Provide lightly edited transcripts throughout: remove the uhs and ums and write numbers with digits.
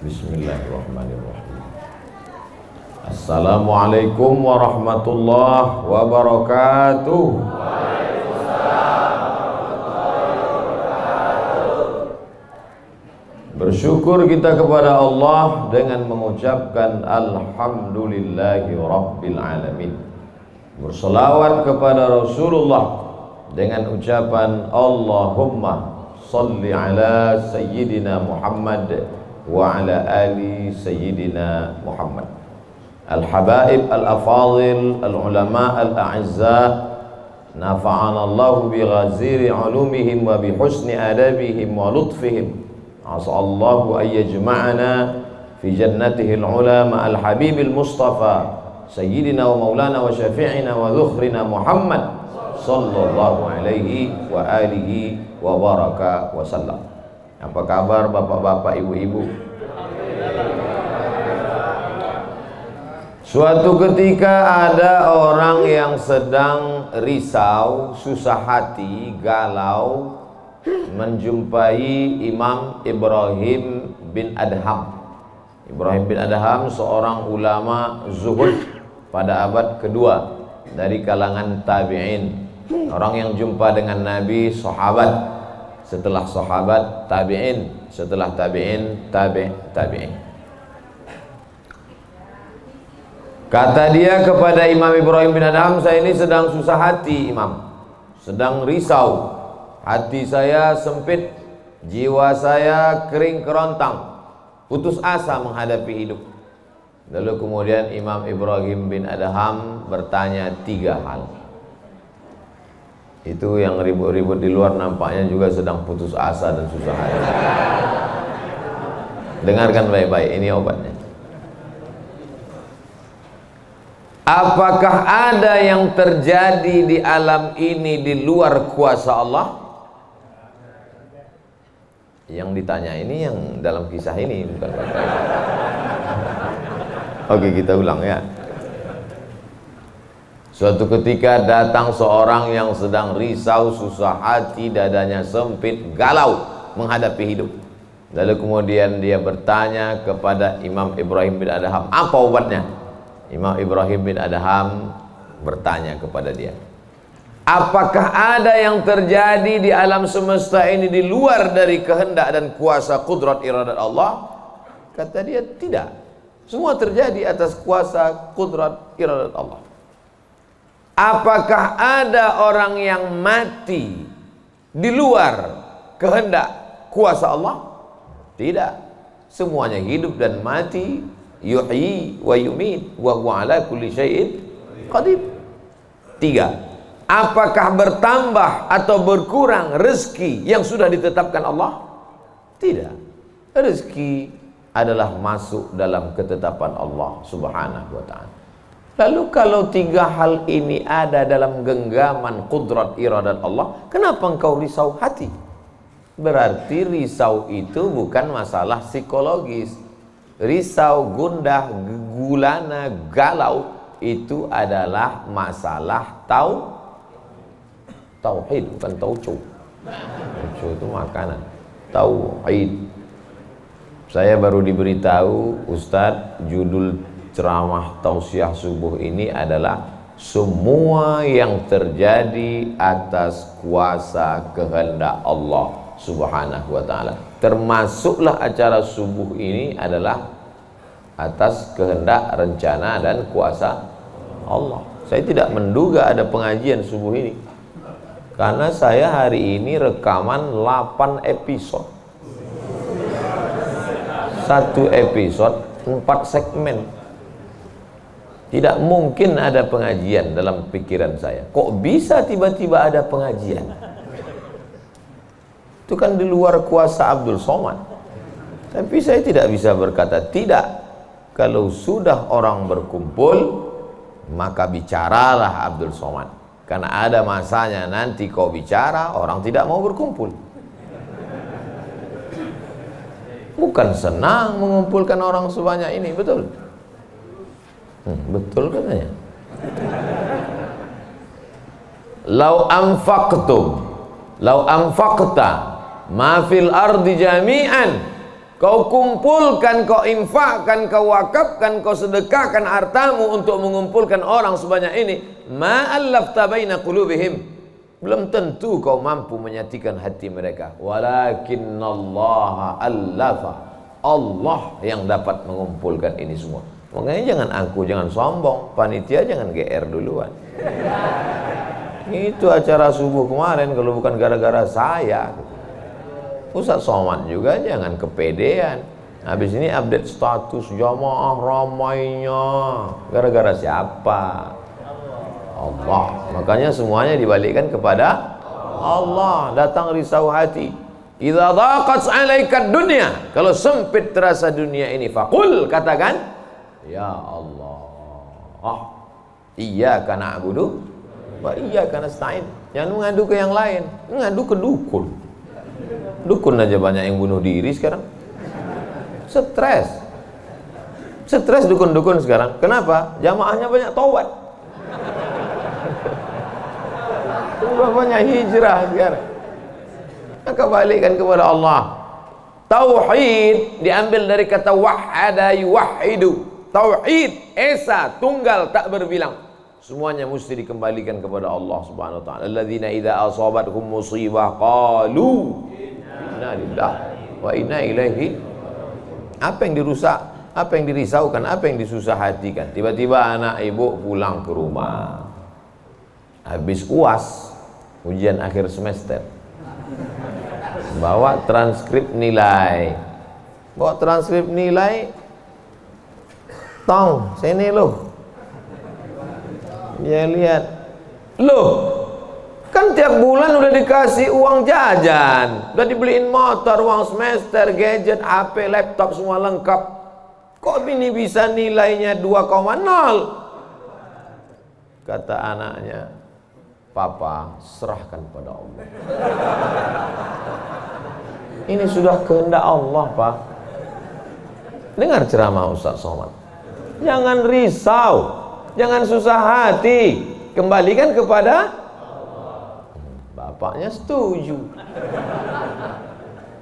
Bismillahirrahmanirrahim. Assalamualaikum warahmatullahi wabarakatuh. Bersyukur kita kepada Allah dengan mengucapkan Alhamdulillahi Rabbil Alamin. Berselawat kepada Rasulullah dengan ucapan Allahumma salli ala Sayyidina Muhammad wa ala ali Sayyidina Muhammad. Al-habaib al-afadil al-ulama al-a'izza, nafa'ana Allahu bi ghaziri ulumihim wa bi husni adabihim wa lutfihim. As'allahu an yajma'ana fi jannatihi al-ula ma'al habibil mustafa sayyidina wa maulana wa syafi'ina wa dhukhrina Muhammad sallallahu alaihi wa alihi wa baraka wa sallam. Apa kabar bapak-bapak, ibu-ibu? Suatu ketika ada orang yang sedang risau, susah hati, galau, menjumpai Imam Ibrahim bin Adham. Ibrahim bin Adham seorang ulama zuhud pada abad kedua dari kalangan tabi'in. Orang yang jumpa dengan Nabi, sahabat, setelah sahabat tabi'in, setelah tabi'in tabi'in. Kata dia kepada Imam Ibrahim bin Adham, saya ini sedang susah hati Imam, sedang risau. Hati saya sempit, jiwa saya kering kerontang, putus asa menghadapi hidup. Lalu kemudian Imam Ibrahim bin Adham bertanya 3 hal. Itu yang ribut-ribut di luar nampaknya juga sedang putus asa dan susah hati. Dengarkan baik-baik, ini obatnya. Apakah ada yang terjadi di alam ini di luar kuasa Allah? Yang ditanya ini yang dalam kisah ini, bukan bapak. Oke, kita ulang ya. Suatu ketika datang seorang yang sedang risau, susah hati, dadanya sempit, galau menghadapi hidup. Lalu kemudian dia bertanya kepada Imam Ibrahim bin Adham, apa obatnya? Imam Ibrahim bin Adham bertanya kepada dia, apakah ada yang terjadi di alam semesta ini di luar dari kehendak dan kuasa kudrat iradat Allah? Kata dia, tidak. Semua terjadi atas kuasa kudrat iradat Allah. Apakah ada orang yang mati di luar kehendak kuasa Allah? Tidak. Semuanya hidup dan mati, yuhyi wa yumit wa huwa ala kulli syai'in qadir. 3. Apakah bertambah atau berkurang rezeki yang sudah ditetapkan Allah? Tidak. Rezeki adalah masuk dalam ketetapan Allah subhanahu wa ta'ala. Lalu kalau 3 hal ini ada dalam genggaman kudrat iradat Allah, kenapa engkau risau hati? Berarti risau itu bukan masalah psikologis. Risau, gundah, gulana, galau itu adalah masalah tauhid, bukan tauco. Tauco itu makanan. Tauhid. Saya baru diberitahu, Ustadz, judul ceramah tausiah subuh ini adalah semua yang terjadi atas kuasa kehendak Allah subhanahu wa ta'ala. Termasuklah acara subuh ini adalah atas kehendak, rencana dan kuasa Allah. Saya tidak menduga ada pengajian subuh ini, karena saya hari ini rekaman 8 episode. 1 episode 4 segmen. Tidak mungkin ada pengajian dalam pikiran saya. Kok bisa tiba-tiba ada pengajian? Itu kan di luar kuasa Abdul Somad. Tapi saya tidak bisa berkata tidak. Kalau sudah orang berkumpul, maka bicaralah Abdul Somad. Karena ada masanya nanti kau bicara, orang tidak mau berkumpul. Bukan senang mengumpulkan orang sebanyak ini, betul? Betul katanya. Lau anfaqta ma fil ardi jami'an Kau kumpulkan, kau infakkan, kau wakafkan, kau sedekahkan hartamu untuk mengumpulkan orang sebanyak ini, ma'allafta baina qulubihim, belum tentu kau mampu menyatukan hati mereka. Walakinnallaha allafa, Allah yang dapat mengumpulkan ini semua. Makanya jangan angku, jangan sombong, panitia jangan GR duluan. Itu acara subuh kemarin kalau bukan gara-gara saya. Ustaz Somad juga jangan kepedean. Habis ini update status jamaah ramainya. Gara-gara siapa? Allah. Makanya semuanya dibalikkan kepada Allah. Datang risau hati. Idza dhaqat 'alaika dunya, kalau sempit terasa dunia ini, faqul, katakan, ya Allah, iyyaka na'budu wa iyyaka nasta'in. Jangan mengadu ke yang lain, mengadu ke dukun. Dukun aja banyak yang bunuh diri sekarang. Stres dukun-dukun sekarang. Kenapa? Jamaahnya banyak taubat. Sudah banyak hijrah sekarang. Maka balikkan kepada Allah. Tauhid diambil dari kata wahada yuwahidu. Tauhid, esa, tunggal, tak berbilang. Semuanya mesti dikembalikan kepada Allah Subhanahu wa taala. Alladzina idza asabathum musibah qalu inna lillahi wa inna ilaihi. Apa yang dirusak, apa yang dirisaukan, apa yang disusah hatikan. Tiba-tiba anak ibu pulang ke rumah habis UAS, ujian akhir semester, bawa transkrip nilai, tong sini loh. Dia lihat, loh, kan tiap bulan udah dikasih uang jajan, udah dibeliin motor, uang semester, gadget, HP, laptop, semua lengkap. Kok ini bisa nilainya 2,0? Kata anaknya, Papa, serahkan pada Allah. Ini sudah kehendak Allah, Pak. Dengar ceramah Ustaz Somad. Jangan risau, jangan susah hati, kembalikan kepada bapaknya. Setuju.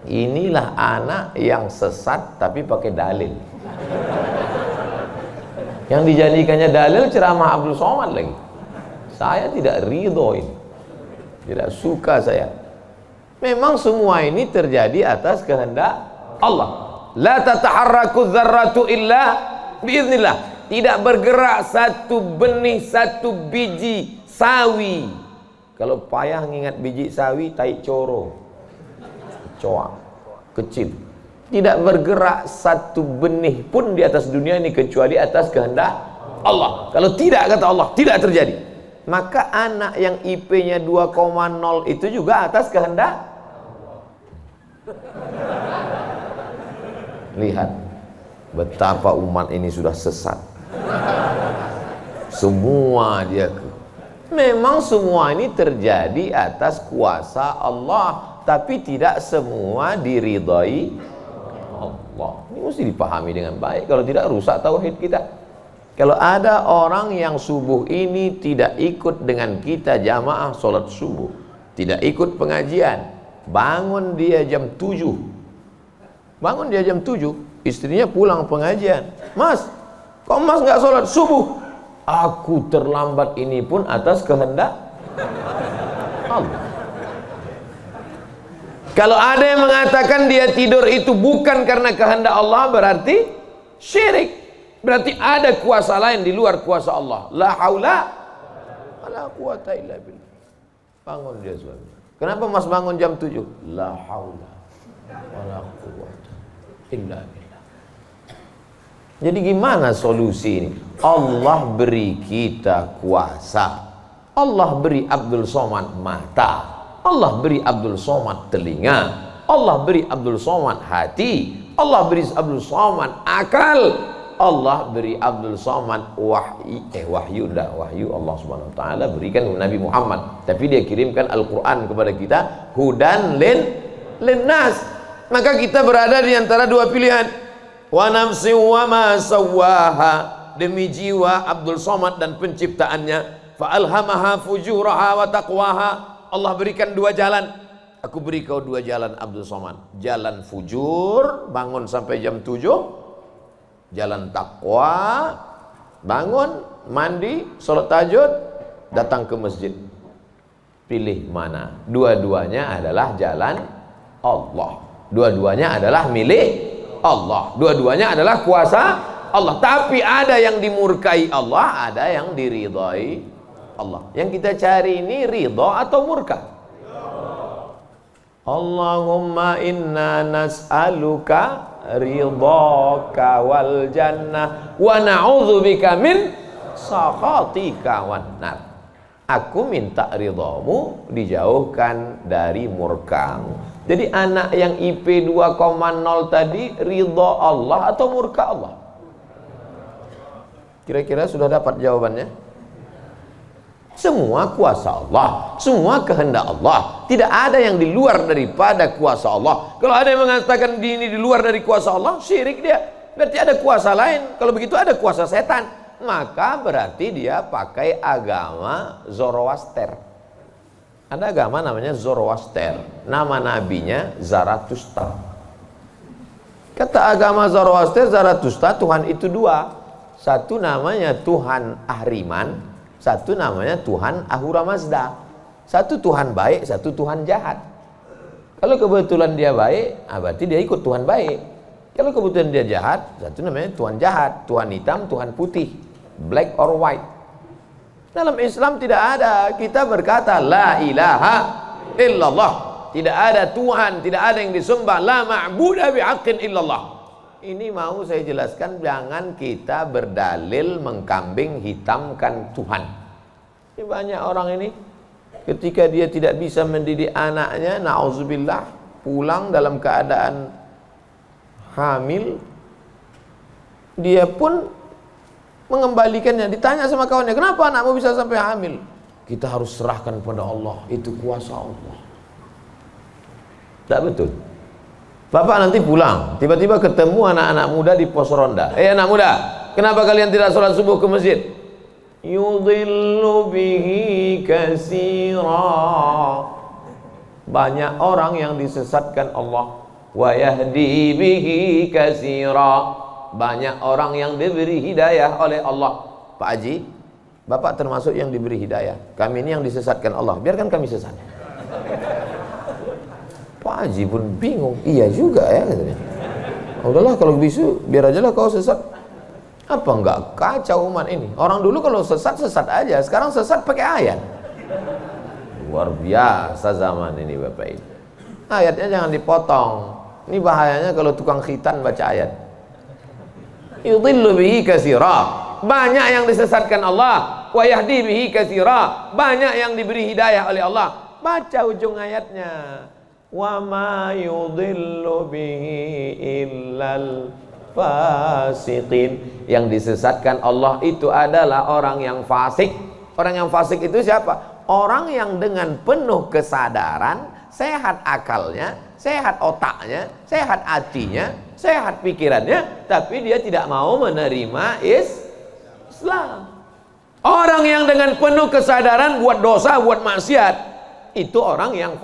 Inilah anak yang sesat tapi pakai dalil. Yang dijadikannya dalil ceramah Abdul Somad lagi. Saya tidak ridho ini, tidak suka saya. Memang semua ini terjadi atas kehendak Allah. La tataharraku dzarratu illa biiznillah. Tidak bergerak satu benih, satu biji sawi. Kalau payah ngingat biji sawi, tai coro, coak, kecil. Tidak bergerak satu benih pun di atas dunia ini kecuali atas kehendak Allah. Kalau tidak, kata Allah, tidak terjadi. Maka anak yang IP-nya 2,0 itu juga atas kehendak. Lihat betapa umat ini sudah sesat. Semua dia. Memang semua ini terjadi atas kuasa Allah, tapi tidak semua diridhai Allah. Ini mesti dipahami dengan baik, kalau tidak rusak tauhid kita. Kalau ada orang yang subuh ini tidak ikut dengan kita jamaah sholat subuh, tidak ikut pengajian, bangun dia jam 7, istrinya pulang pengajian, Mas, kok Mas nggak sholat subuh? Aku terlambat, ini pun atas kehendak Allah. Kalau ada yang mengatakan dia tidur itu bukan karena kehendak Allah, berarti syirik. Berarti ada kuasa lain di luar kuasa Allah. La haula wala quwata illa billah. Bangun dia suami. Kenapa Mas bangun jam 7? La haula wala quwata illa billah. Jadi gimana solusi ini? Allah beri kita kuasa. Allah beri Abdul Somad mata. Allah beri Abdul Somad telinga. Allah beri Abdul Somad hati. Allah beri Abdul Somad akal. Allah beri Abdul Somad wahyu Allah Subhanahu wa taala berikan Nabi Muhammad, tapi dia kirimkan Al-Qur'an kepada kita, hudan linnas. Maka kita berada di antara dua pilihan. Wa nafsi wa ma sawwaha, demi jiwa Abdul Somad dan penciptaannya, fa alhamaha fujuraha wa taqwaha. Allah berikan dua jalan, aku beri kau 2 jalan Abdul Somad. Jalan fujur, bangun sampai jam 7. Jalan takwa, bangun, mandi, sholat tahajud, datang ke masjid. Pilih mana? Dua-duanya adalah jalan Allah. Dua-duanya adalah milik Allah. Dua-duanya adalah kuasa Allah. Tapi ada yang dimurkai Allah, ada yang diridhai Allah. Yang kita cari ini ridha atau murka? Allahumma inna nas'aluka ridhaka wal jannah wa na'udzubika min sakhatika wan nar. Aku minta ridhamu, dijauhkan dari murkamu. Jadi anak yang IP 2,0 tadi ridha Allah atau murka Allah? Kira-kira sudah dapat jawabannya? Semua kuasa Allah, semua kehendak Allah. Tidak ada yang di luar daripada kuasa Allah. Kalau ada yang mengatakan ini di luar dari kuasa Allah, syirik dia. Berarti ada kuasa lain. Kalau begitu ada kuasa setan. Maka berarti dia pakai agama Zoroaster. Ada agama namanya Zoroaster. Nama nabinya Zarathustra. Kata agama Zoroaster, Zarathustra, Tuhan itu 2. Satu namanya Tuhan Ahriman, satu namanya Tuhan Ahura Mazda. Satu Tuhan baik, satu Tuhan jahat. Kalau kebetulan dia baik, berarti dia ikut Tuhan baik. Kalau kebetulan dia jahat, satu namanya Tuhan jahat. Tuhan hitam, Tuhan putih, black or white. Dalam Islam tidak ada. Kita berkata la ilaha illallah. Tidak ada Tuhan, tidak ada yang disembah. La ma'buda bihaqqin illallah. Ini mau saya jelaskan, jangan kita berdalil mengkambing hitamkan Tuhan. Ini banyak orang ini ketika dia tidak bisa mendidik anaknya, na'udzubillah, pulang dalam keadaan hamil, dia pun mengembalikannya. Ditanya sama kawannya, kenapa anakmu bisa sampai hamil? Kita harus serahkan pada Allah, itu kuasa Allah. Tak betul. Bapak nanti pulang, tiba-tiba ketemu anak-anak muda di pos ronda. Anak muda, kenapa kalian tidak sholat subuh ke masjid? Yudhillu bihi katsira. Banyak orang yang disesatkan Allah. Wa yahdi bihi katsira. Banyak orang yang diberi hidayah oleh Allah. Pak Haji, Bapak termasuk yang diberi hidayah. Kami ini yang disesatkan Allah. Biarkan kami sesat. Pak Haji pun bingung. Iya juga ya katanya. Udahlah kalau bisu, biar aja lah kau sesat. Apa enggak kacau umat ini? Orang dulu kalau sesat aja. Sekarang sesat pakai ayat. Luar biasa zaman ini Bapak Ibu. Ayatnya jangan dipotong. Ini bahayanya kalau tukang khitan baca ayat. Yudhillu bihi katsira. Banyak yang disesatkan Allah. Wa yahdi bihi katsira. Banyak yang diberi hidayah oleh Allah. Baca ujung ayatnya. Wa ma yudhillu bihi illal fasiqin. Yang disesatkan Allah itu adalah orang yang fasik. Orang yang fasik itu siapa? Orang yang dengan penuh kesadaran, sehat akalnya, sehat otaknya, sehat hatinya, sehat pikirannya, tapi dia tidak mau menerima Islam. Orang yang dengan penuh kesadaran buat dosa, buat maksiat, itu orang yang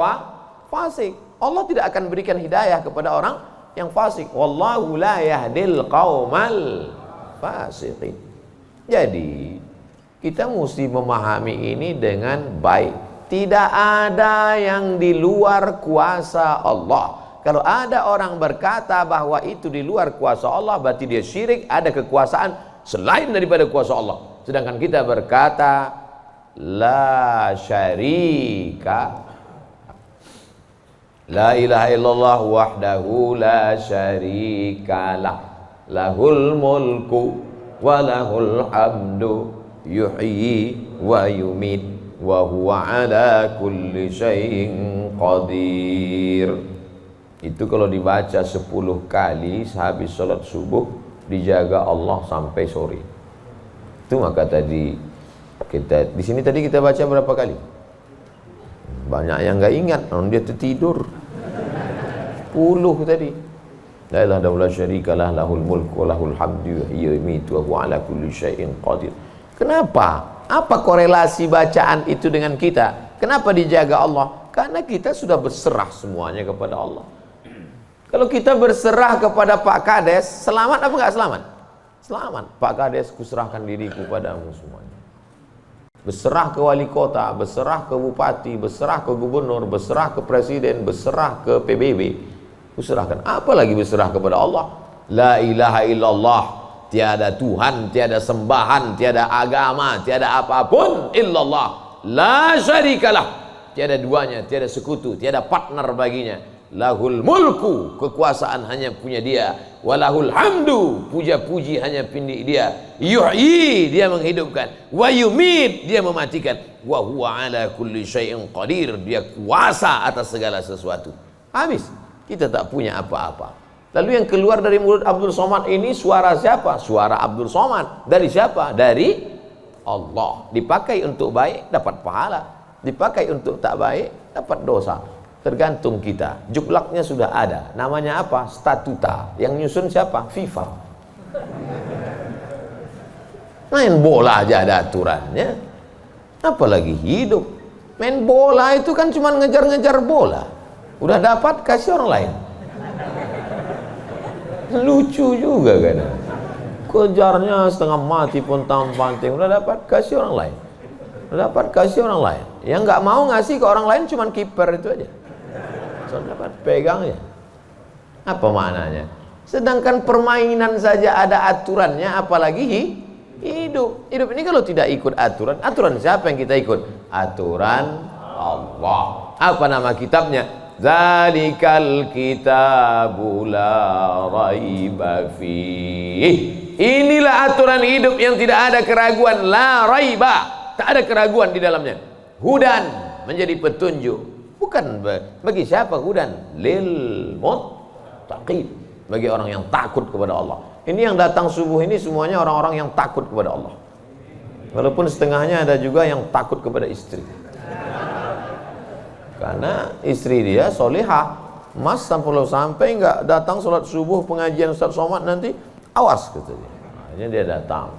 fasik. Allah tidak akan berikan hidayah kepada orang yang fasik. Wallahu la yahdil qaumal fasiqin. Jadi kita mesti memahami ini dengan baik. Tidak ada yang di luar kuasa Allah. Kalau ada orang berkata bahwa itu di luar kuasa Allah, berarti dia syirik, ada kekuasaan selain daripada kuasa Allah. Sedangkan kita berkata la syarika, la ilaha illallah wahdahu la syarikalah, lahul mulku wa lahul hamdu yuhyi wa yumit wa huwa ala kulli syai'in qadir. Itu kalau dibaca 10 kali sehabis sholat subuh, dijaga Allah sampai sore. Itu maka tadi kita di sini tadi kita baca berapa kali? Banyak yang nggak ingat, dia tertidur. 10 tadi. La ilaha illallah syarikalah, lahul mulku wa lahul hamdu yuhyi wa yumiitu wa huwa ala kulli syai'in qadir. Kenapa? Apa korelasi bacaan itu dengan kita? Kenapa dijaga Allah? Karena kita sudah berserah semuanya kepada Allah. Kalau kita berserah kepada Pak Kades, selamat apa enggak selamat? Selamat. Pak Kades, kuserahkan diriku padamu semuanya. Berserah ke wali kota, berserah ke bupati, berserah ke gubernur, berserah ke presiden, berserah ke PBB. Kuserahkan. Apalagi berserah kepada Allah. La ilaha illallah. Tiada Tuhan, tiada sembahan, tiada agama, tiada apapun illallah. La syarikalah. Tiada duanya, tiada sekutu, tiada partner baginya. Lahul mulku, kekuasaan hanya punya dia. Walahul hamdu, puja-puji hanya punya dia. Yuhyi, dia menghidupkan. Wa yumit, dia mematikan. Wa huwa ala kulli syai'in qadir, dia kuasa atas segala sesuatu. Habis, kita tak punya apa-apa. Lalu yang keluar dari mulut Abdul Somad ini suara siapa? Suara Abdul Somad. Dari siapa? Dari Allah. Dipakai untuk baik, dapat pahala. Dipakai untuk tak baik, dapat dosa. Tergantung kita. Juklaknya sudah ada. Namanya apa? Statuta. Yang nyusun siapa? FIFA. Main bola aja ada aturannya. Apalagi hidup. Main bola itu kan cuma ngejar-ngejar bola. Udah dapat, kasih orang lain. Lucu juga kan. Kejarnya setengah mati pun tampanting. Udah dapat, kasih orang lain. Udah dapat, kasih orang lain. Yang nggak mau ngasih ke orang lain cuma kiper itu aja. Soalnya dapat pegangnya. Apa maknanya? Sedangkan permainan saja ada aturannya, apalagi hidup. Hidup ini kalau tidak ikut aturan, aturan siapa yang kita ikut? Aturan Allah. Apa nama kitabnya? Zalikal kitabu la raiba fih. Inilah aturan hidup yang tidak ada keraguan, la raiba. Tak ada keraguan di dalamnya. Hudan, menjadi petunjuk. Bukan bagi siapa hudan? Lil muttaqin, bagi orang yang takut kepada Allah. Ini yang datang subuh ini semuanya orang-orang yang takut kepada Allah. Walaupun setengahnya ada juga yang takut kepada istri. Karena istri dia solihah. Mas sampai nggak datang sholat subuh pengajian Ustaz Somad nanti, awas katanya. Akhirnya dia datang.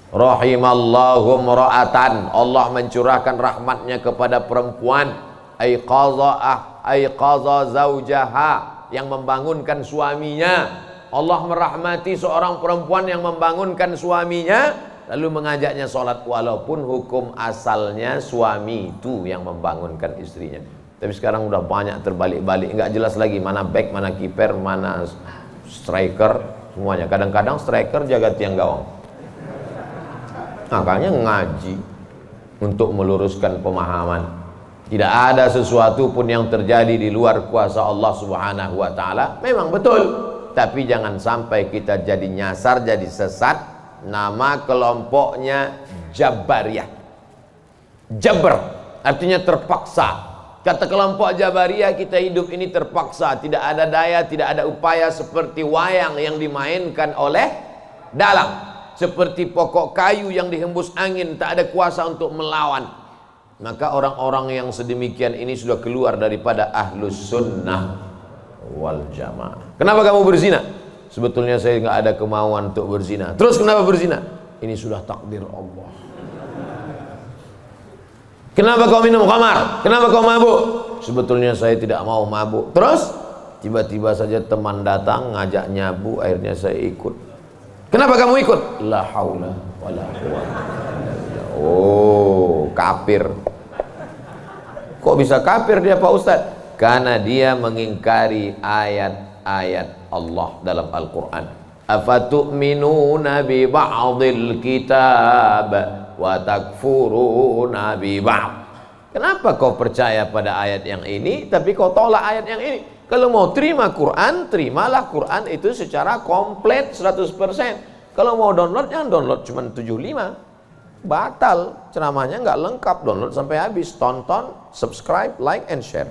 Rahimallahu mra'atan, Allah mencurahkan rahmatnya kepada perempuan. Aiqaza zaujaha, yang membangunkan suaminya. Allah merahmati seorang perempuan yang membangunkan suaminya, lalu mengajaknya sholat, walaupun hukum asalnya suami itu yang membangunkan istrinya. Tapi sekarang udah banyak terbalik-balik, nggak jelas lagi mana back, mana kiper, mana striker, semuanya. Kadang-kadang striker jaga tiang gawang. Makanya ngaji untuk meluruskan pemahaman. Tidak ada sesuatu pun yang terjadi di luar kuasa Allah Subhanahu wa taala. Memang betul, tapi jangan sampai kita jadi nyasar, jadi sesat. Nama kelompoknya Jabariyah. Jabr artinya terpaksa. Kata kelompok Jabariyah, kita hidup ini terpaksa, tidak ada daya, tidak ada upaya, seperti wayang yang dimainkan oleh dalang. Seperti pokok kayu yang dihembus angin, tak ada kuasa untuk melawan. Maka orang-orang yang sedemikian ini sudah keluar daripada ahlus sunnah wal jamaah. Kenapa kamu berzina? Sebetulnya saya nggak ada kemauan untuk berzina. Terus kenapa berzina? Ini sudah takdir Allah. Kenapa kau minum khamar? Kenapa kau mabuk? Sebetulnya saya tidak mau mabuk. Terus tiba-tiba saja teman datang ngajak nyabu, akhirnya saya ikut. Kenapa kamu ikut? La haula wala quwwata. Oh, kafir. Kok bisa kafir dia Pak Ustaz? Karena dia mengingkari ayat-ayat Allah dalam Al-Quran. Afatu'minuna bi ba'dil kitab wa takfuruna bi ba'd. Kenapa kau percaya pada ayat yang ini tapi kau tolak ayat yang ini? Kalau mau terima Quran, terimalah Quran itu secara komplit 100%. Kalau mau download, jangan download cuma 75. Batal, ceramahnya nggak lengkap. Download sampai habis, tonton, subscribe, like, and share.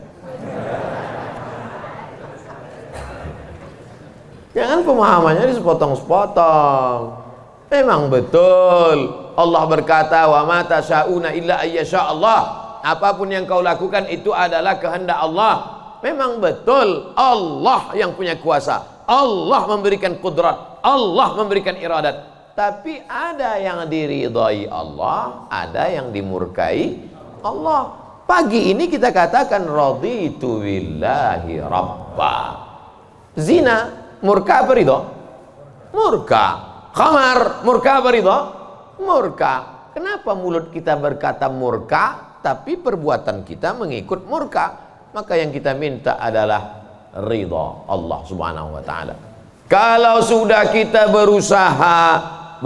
Jangan pemahamannya disepotong-sepotong. Memang betul Allah berkata, wa ma tasyauna illa ayyasha Allah. Apapun yang kau lakukan itu adalah kehendak Allah. Memang betul Allah yang punya kuasa, Allah memberikan kudrat, Allah memberikan iradat. Tapi ada yang diridhai Allah, ada yang dimurkai Allah. Pagi ini kita katakan raditu billahi rabba. Zina murka apa ridho? Murka. Khamar murka apa ridho? Murka. Kenapa mulut kita berkata murka tapi perbuatan kita mengikut murka? Maka yang kita minta adalah ridha Allah Subhanahu wa taala. Kalau sudah kita berusaha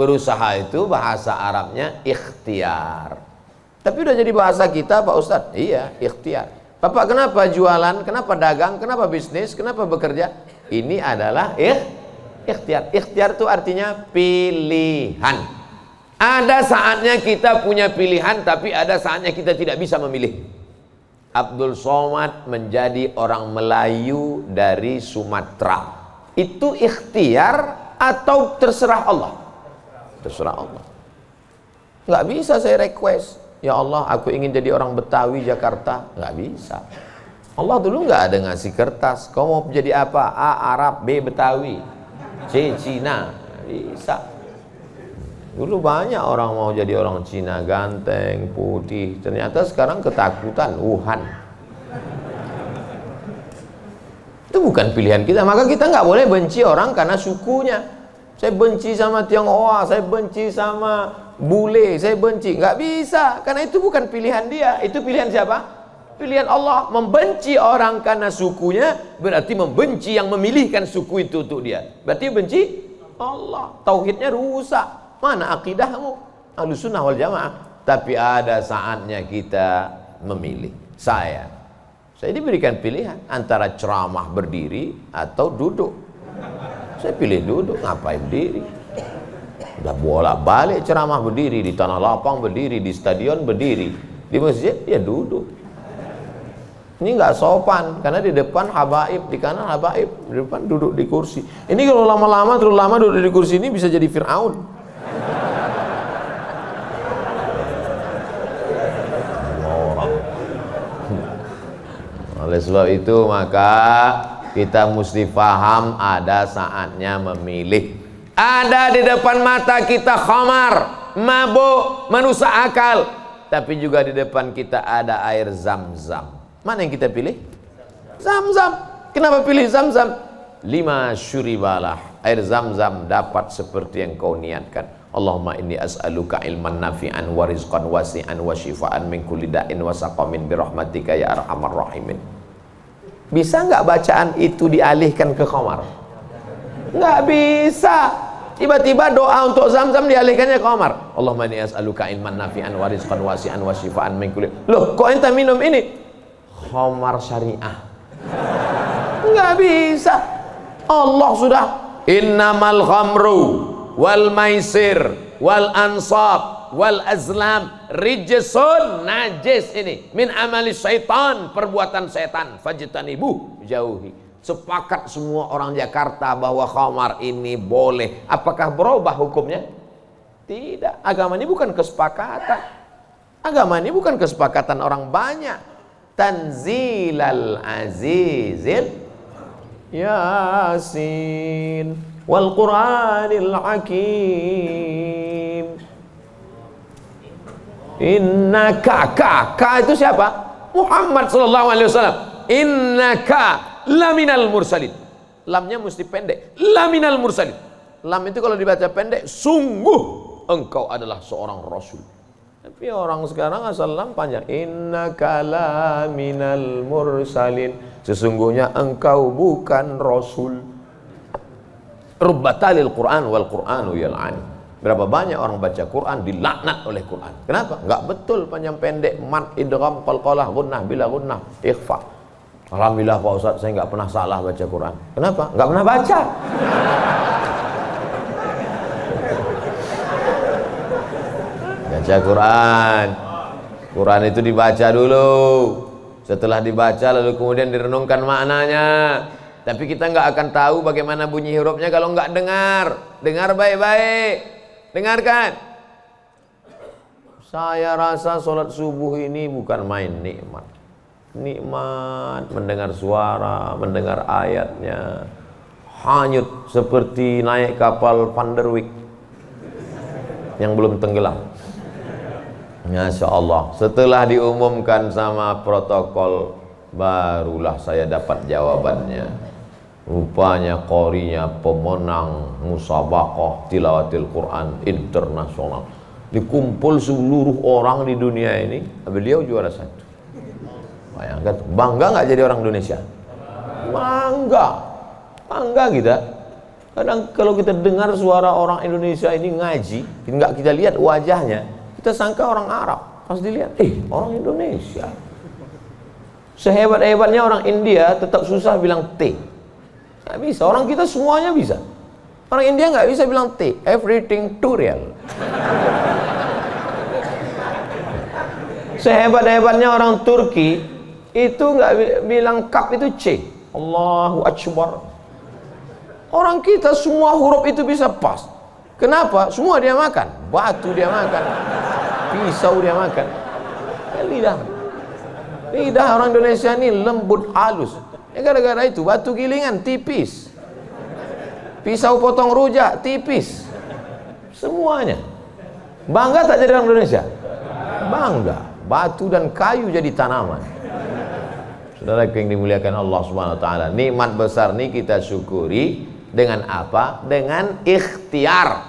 itu bahasa Arabnya ikhtiar. Tapi udah jadi bahasa kita Pak Ustadz. Iya, ikhtiar. Bapak kenapa jualan, kenapa dagang, kenapa bisnis, kenapa bekerja? Ini adalah ikhtiar. Ikhtiar itu artinya pilihan. Ada saatnya kita punya pilihan, tapi ada saatnya kita tidak bisa memilih. Abdul Somad menjadi orang Melayu dari Sumatera. Itu ikhtiar atau terserah Allah? Terserah Allah. Nggak bisa saya request. Ya Allah, aku ingin jadi orang Betawi Jakarta. Nggak bisa. Allah dulu nggak ada ngasih kertas. Kau mau jadi apa? A. Arab, B. Betawi, C. Cina. Nggak bisa. Dulu banyak orang mau jadi orang Cina, ganteng, putih. Ternyata sekarang ketakutan, Wuhan. Itu bukan pilihan kita. Maka kita nggak boleh benci orang karena sukunya. Saya benci sama Tionghoa, saya benci sama bule, saya benci. Nggak bisa, karena itu bukan pilihan dia. Itu pilihan siapa? Pilihan Allah. Membenci orang karena sukunya berarti membenci yang memilihkan suku itu untuk dia. Berarti benci Allah. Tauhidnya rusak. Mana akidahmu? Ahlussunnah wal jamaah. Tapi ada saatnya kita memilih. Saya diberikan pilihan antara ceramah berdiri atau duduk. Saya pilih duduk, ngapain berdiri? Udah bolak-balik ceramah berdiri, di tanah lapang berdiri, di stadion berdiri, di masjid ya duduk. Ini nggak sopan, karena di depan habaib, di kanan habaib, di depan duduk di kursi. Ini kalau lama-lama terlalu lama duduk di kursi ini bisa jadi Fir'aun. Oleh sebab itu maka kita mesti paham ada saatnya memilih. Ada di depan mata kita khamar, mabuk, merusak akal. Tapi juga di depan kita ada air Zam-Zam. Mana yang kita pilih? Zam-Zam. Kenapa pilih Zam-Zam? 5 syuribalah. Air Zam-Zam dapat seperti yang kau niatkan. Allahumma inni as'aluka ilman nafi'an wa rizqan wasi'an wa shifaan min kulli da'in wa saqamin birahmatika ya arhamar rahimin. Bisa nggak bacaan itu dialihkan ke khamar? Nggak bisa. Tiba-tiba doa untuk Zam-Zam dialihkannya ke khamar. Allahumma inni as'aluka ilman nafi'an wa rizqan wasi'an wa shifaan min kulli. Loh, kok ente minum ini? Khamar syariah. Nggak bisa. Allah sudah innamal khamru wal maisir wal ansab wal azlam rijsun, najis ini, min amali syaitan, perbuatan setan, fajtanibuh, jauhi. Sepakat semua orang Jakarta bahwa khamar ini boleh. Apakah berubah hukumnya? Tidak. Agama ini bukan kesepakatan. Agama ini bukan kesepakatan orang banyak. Tanzilal azizil Yasin wal Qur'anil Hakim. Innaka, ka itu siapa? Muhammad sallallahu alaihi wasallam. Innaka laminal mursalin. Lamnya mesti pendek. Laminal mursalin. Lam itu kalau dibaca pendek, sungguh engkau adalah seorang rasul. Tapi orang sekarang asal lam panjang. Innaka laminal mursalin. Sesungguhnya engkau bukan rasul. Rubbatalil Quran wal Quranu yal'ani. Berapa banyak orang baca Quran dilaknat oleh Quran. Kenapa? Enggak betul panjang pendek, mat, idgham, qalqalah, gunnah, bila gunnah, ikhfa. Alhamdulillah Pak Ustaz, saya enggak pernah salah baca Quran. Kenapa? Enggak pernah baca. Baca Quran. Quran itu dibaca dulu. Setelah dibaca lalu kemudian direnungkan maknanya. Tapi kita enggak akan tahu bagaimana bunyi hurufnya kalau enggak dengar. Dengar baik-baik. Dengarkan. Saya rasa sholat subuh ini bukan main nikmat. Nikmat mendengar suara, mendengar ayatnya. Hanyut seperti naik kapal Van der Wijk yang belum tenggelam. Masya Allah, setelah diumumkan sama protokol, barulah saya dapat jawabannya. Rupanya qorinya pemenang musabaqah tilawatil Quran internasional. Dikumpul seluruh orang di dunia ini, beliau juara 1. Bayangkan, bangga nggak jadi orang Indonesia? Bangga, bangga kita. Kadang kalau kita dengar suara orang Indonesia ini ngaji, nggak kita lihat wajahnya, kita sangka orang Arab. Pas dilihat, orang Indonesia. Sehebat-hebatnya orang India tetap susah bilang T. Nggak bisa, orang kita semuanya bisa. Orang India nggak bisa bilang T, everything too real. Sehebat-hebatnya orang Turki itu nggak bilang kap itu C. Allahu Akbar. Orang kita semua huruf itu bisa pas. Kenapa? Semua dia makan. Batu dia makan, pisau dia makan. Lidah orang Indonesia ini lembut halus. Gara-gara itu batu gilingan tipis, pisau potong rujak tipis, semuanya. Bangga tak jadi orang Indonesia? Bangga. Batu dan kayu jadi tanaman. Saudara yang dimuliakan Allah Subhanahu wa taala, nikmat besar ini kita syukuri dengan apa? Dengan ikhtiar.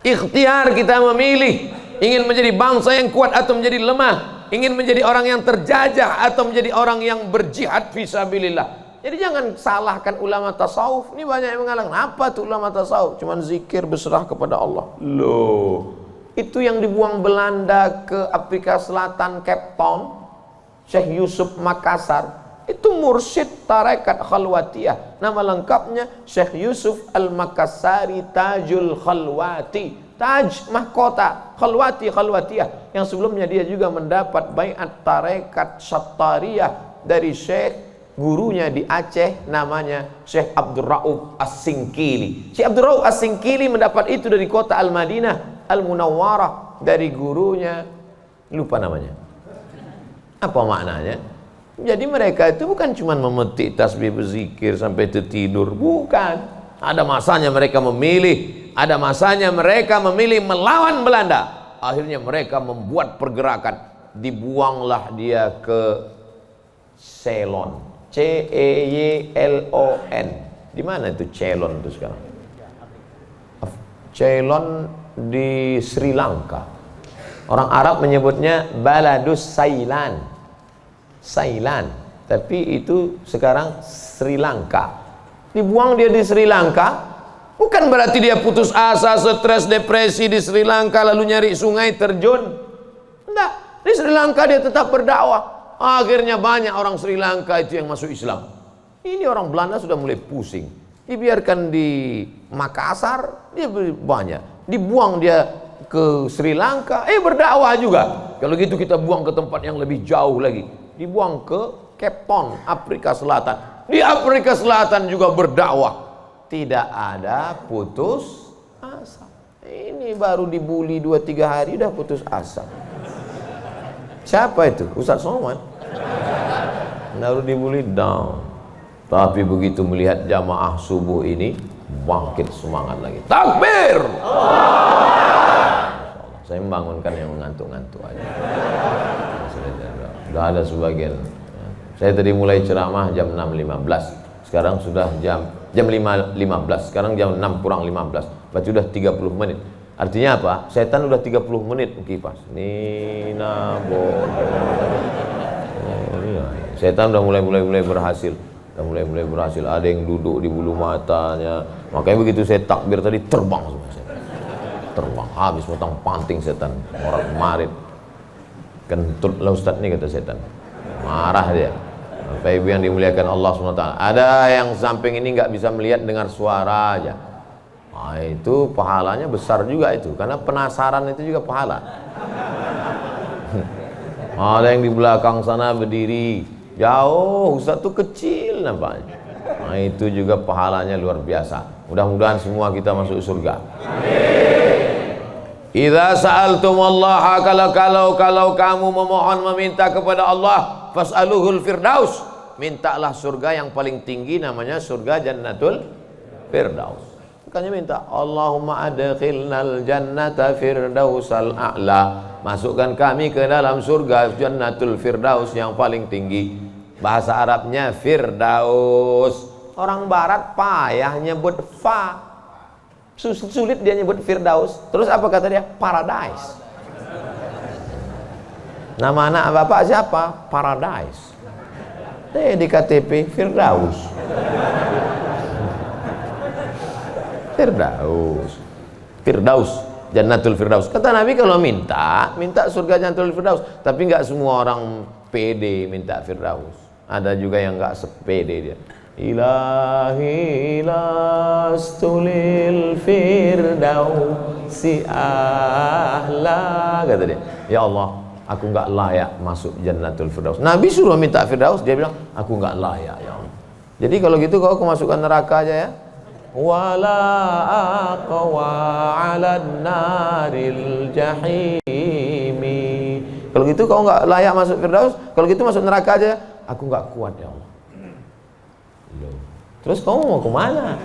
Ikhtiar kita memilih ingin menjadi bangsa yang kuat atau menjadi lemah, ingin menjadi orang yang terjajah atau menjadi orang yang berjihad fisabilillah. Jadi jangan salahkan ulama tasawuf. Ini banyak yang mengatakan, apa tuh ulama tasawuf? Cuman zikir berserah kepada Allah. Loh, itu yang dibuang Belanda ke Afrika Selatan, Cape Town, Syekh Yusuf Makassar, itu mursyid tarekat khalwatiyah. Nama lengkapnya Syekh Yusuf Al-Makassari Tajul Khalwati. Taj mahkota, khalwatiyah. Yang sebelumnya dia juga mendapat baiat tarekat Sattariyah dari Syekh gurunya di Aceh, namanya Syekh Abdul Rauf As-Singkili. Syekh Abdul Rauf As-Singkili mendapat itu dari kota Al-Madinah Al-Munawwarah, dari gurunya, lupa namanya. Apa maknanya? Jadi mereka itu bukan cuma memetik tasbih berzikir sampai tertidur, bukan. Ada masanya mereka memilih, ada masanya mereka memilih melawan Belanda. Akhirnya mereka membuat pergerakan, dibuanglah dia ke Ceylon, Ceylon. Di mana itu Ceylon itu sekarang? Ceylon di Sri Lanka. Orang Arab menyebutnya Baladus Sailan, tapi itu sekarang Sri Lanka. Dibuang dia di Sri Lanka, bukan berarti dia putus asa, stres, depresi di Sri Lanka lalu nyari sungai terjun. Enggak, di Sri Lanka dia tetap berdakwah. Akhirnya banyak orang Sri Lanka itu yang masuk Islam. Ini orang Belanda sudah mulai pusing. Dibiarkan di Makassar, dia banyak. Dibuang dia ke Sri Lanka, berdakwah juga. Kalau gitu kita buang ke tempat yang lebih jauh lagi. Dibuang ke Cape Town, Afrika Selatan. Di Afrika Selatan juga berdakwah. Tidak ada putus asa. Ini baru dibully 2-3 hari udah putus asa. Siapa itu? Ustaz Somad. Baru dibully down. Tapi begitu melihat jamaah subuh ini, bangkit semangat lagi. Takbir! Saya membangunkan yang mengantuk-ngantuk aja. Sudah ada sebagian. Saya tadi mulai ceramah jam 6.15. Sekarang sudah jam 5.15. Sekarang jam 6 kurang 15. Berarti sudah 30 menit. Artinya apa? Setan udah 30 menit kipas. Nina bodoh. Setan udah mulai berhasil. Udah mulai berhasil. Ada yang duduk di bulu matanya. Makanya begitu saya takbir tadi terbang semua setan. Terbang habis potong panting setan. Orang marit. Kentut lah Ustaz nih, kata setan. Marah dia. Bapak Ibu yang dimuliakan Allah SWT. Ada yang samping ini nggak bisa melihat dengar suara aja. Nah, itu pahalanya besar juga itu, karena penasaran itu juga pahala. Ada yang di belakang sana berdiri jauh, Ustaz tuh kecil nampaknya. Nah, itu juga pahalanya luar biasa. Mudah-mudahan semua kita masuk surga. Idza sa'altumullaha, kalau kamu memohon meminta kepada Allah, fas'aluhul firdaus, mintalah surga yang paling tinggi, namanya surga Jannatul Firdaus. Makanya minta Allahumma adkhilnal jannata firdausal a'la, masukkan kami ke dalam surga jannatul firdaus yang paling tinggi. Bahasa Arabnya firdaus. Orang barat payah nyebut fa, sulit dia nyebut firdaus. Terus apa kata dia? Paradise. Nama anak bapak siapa? Paradise. Di KTP firdaus. Firdaus, jannatul firdaus. Kata Nabi kalau minta surga jannatul firdaus. Tapi nggak semua orang pede minta firdaus. Ada juga yang nggak sepede dia. Ilahi lastulil firdausi ahla, kata dia. Ya Allah, aku nggak layak masuk jannatul firdaus. Nabi suruh minta firdaus, dia bilang aku nggak layak ya Allah. Jadi kalau gitu kau masukkan neraka aja ya. Wala aqwa 'alan naril jahimi. Kalau gitu kau nggak layak masuk firdaus, kalau gitu masuk neraka aja. Aku nggak kuat ya Allah. Terus kamu mau kemana?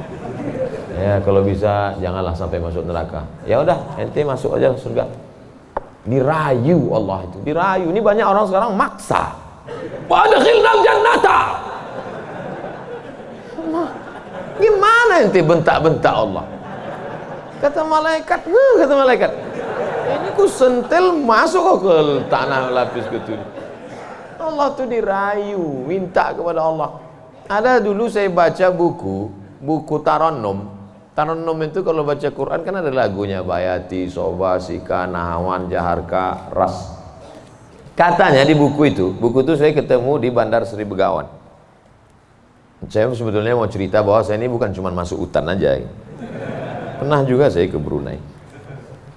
Ya kalau bisa janganlah sampai masuk neraka. Ya udah, ente masuk aja surga. Dirayu Allah itu, dirayu. Ini banyak orang sekarang maksa. Wa adkhilnal jannata. Gimana ente bentak-bentak Allah? Kata malaikat, ini ku sentil masuk ke tanah lapis ketujuh. Allah tuh dirayu, minta kepada Allah. Ada dulu saya baca buku Tarannum. Tarannum itu kalau baca Quran kan ada lagunya, Bayati, Soba, Sika, Nahawan, Jaharka, Ras. Katanya di buku itu saya ketemu di Bandar Sri Begawan. Saya sebetulnya mau cerita bahwa saya ini bukan cuma masuk hutan aja. Pernah juga saya ke Brunei.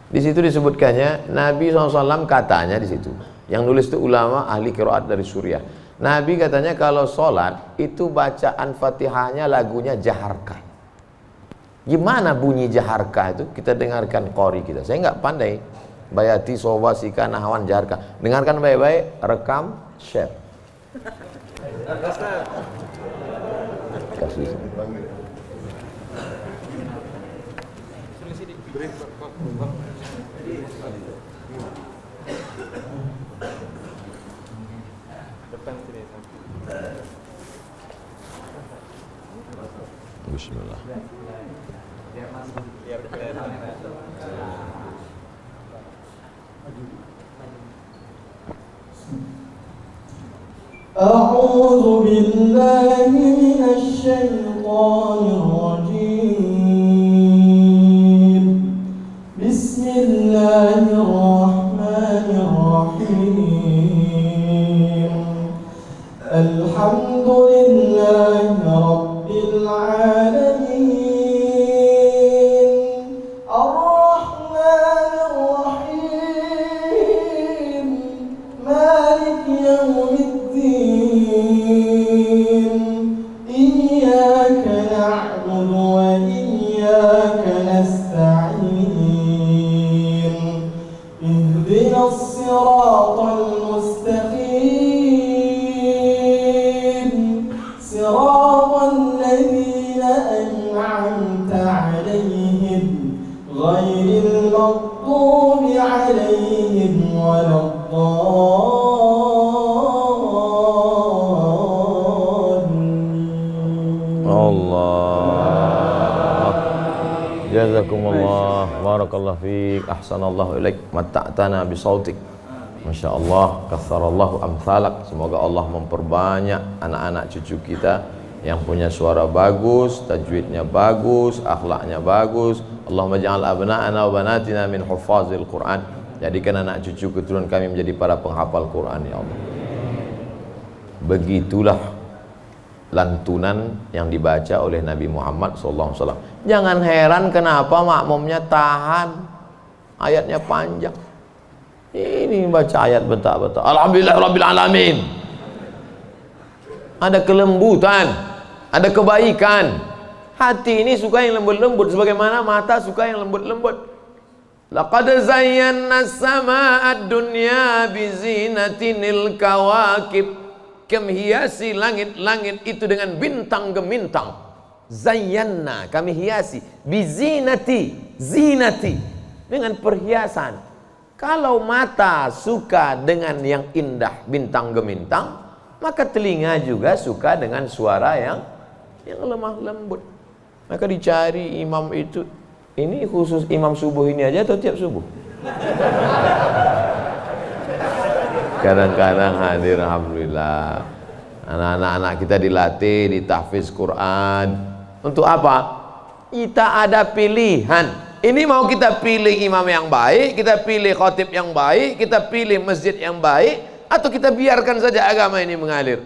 Di situ disebutkannya Nabi SAW katanya di situ. Yang nulis itu ulama ahli qiraat dari Suriah. Nabi katanya kalau sholat itu bacaan Fatihahnya lagunya Jaharka. Gimana bunyi Jaharka itu? Kita dengarkan qori kita. Saya nggak pandai. Bayati, Soba, Sika, Nahawan, Jaharka. Dengarkan baik-baik, rekam, share. Kasih. Bismillah. أعوذ بالله من الشيطان الرجيم. بسم الله الرحمن الرحيم. الحمد لله رب العالمين. الرحمن الرحيم. مالك يوم الدين. إياك نعبد وإياك نستعين. اهدنا الصراط المستقيم. صراط الذين أنعمت عليهم غير المغضوب عليهم ولا Allah. Jazakumullah, barakallahu fiik, ahsanallahu ilaik, mata'tana bisautik. Masya Allah, katsarallahu amsalak. Semoga Allah memperbanyak anak-anak cucu kita yang punya suara bagus, tajwidnya bagus, akhlaknya bagus. Allahumma ja'al abna'ana wa banatina min huffazil Quran. Jadikan anak cucu keturunan kami menjadi para penghafal Quran ya Allah. Begitulah lantunan yang dibaca oleh Nabi Muhammad SAW. Jangan heran kenapa makmumnya tahan, ayatnya panjang. Ini baca ayat bentak-bentak. Alhamdulillah Rabbil Alamin. Ada kelembutan, ada kebaikan. Hati ini suka yang lembut-lembut, sebagaimana mata suka yang lembut-lembut. Laqad zayyana as-samaa'a ad-dunya bizinatinil kawakib. Kami hiasi langit-langit itu dengan bintang gemintang. Zayyana, kami hiasi, bizinati, zinati, dengan perhiasan. Kalau mata suka dengan yang indah, bintang gemintang, maka telinga juga suka dengan suara yang lemah lembut. Maka dicari imam itu, ini khusus imam subuh ini aja atau tiap subuh? Kadang-kadang hadir, alhamdulillah. Anak-anak kita dilatih di tahfiz Quran. Untuk apa? Kita ada pilihan. Ini mau kita pilih imam yang baik, kita pilih khatib yang baik, kita pilih masjid yang baik, atau kita biarkan saja agama ini mengalir.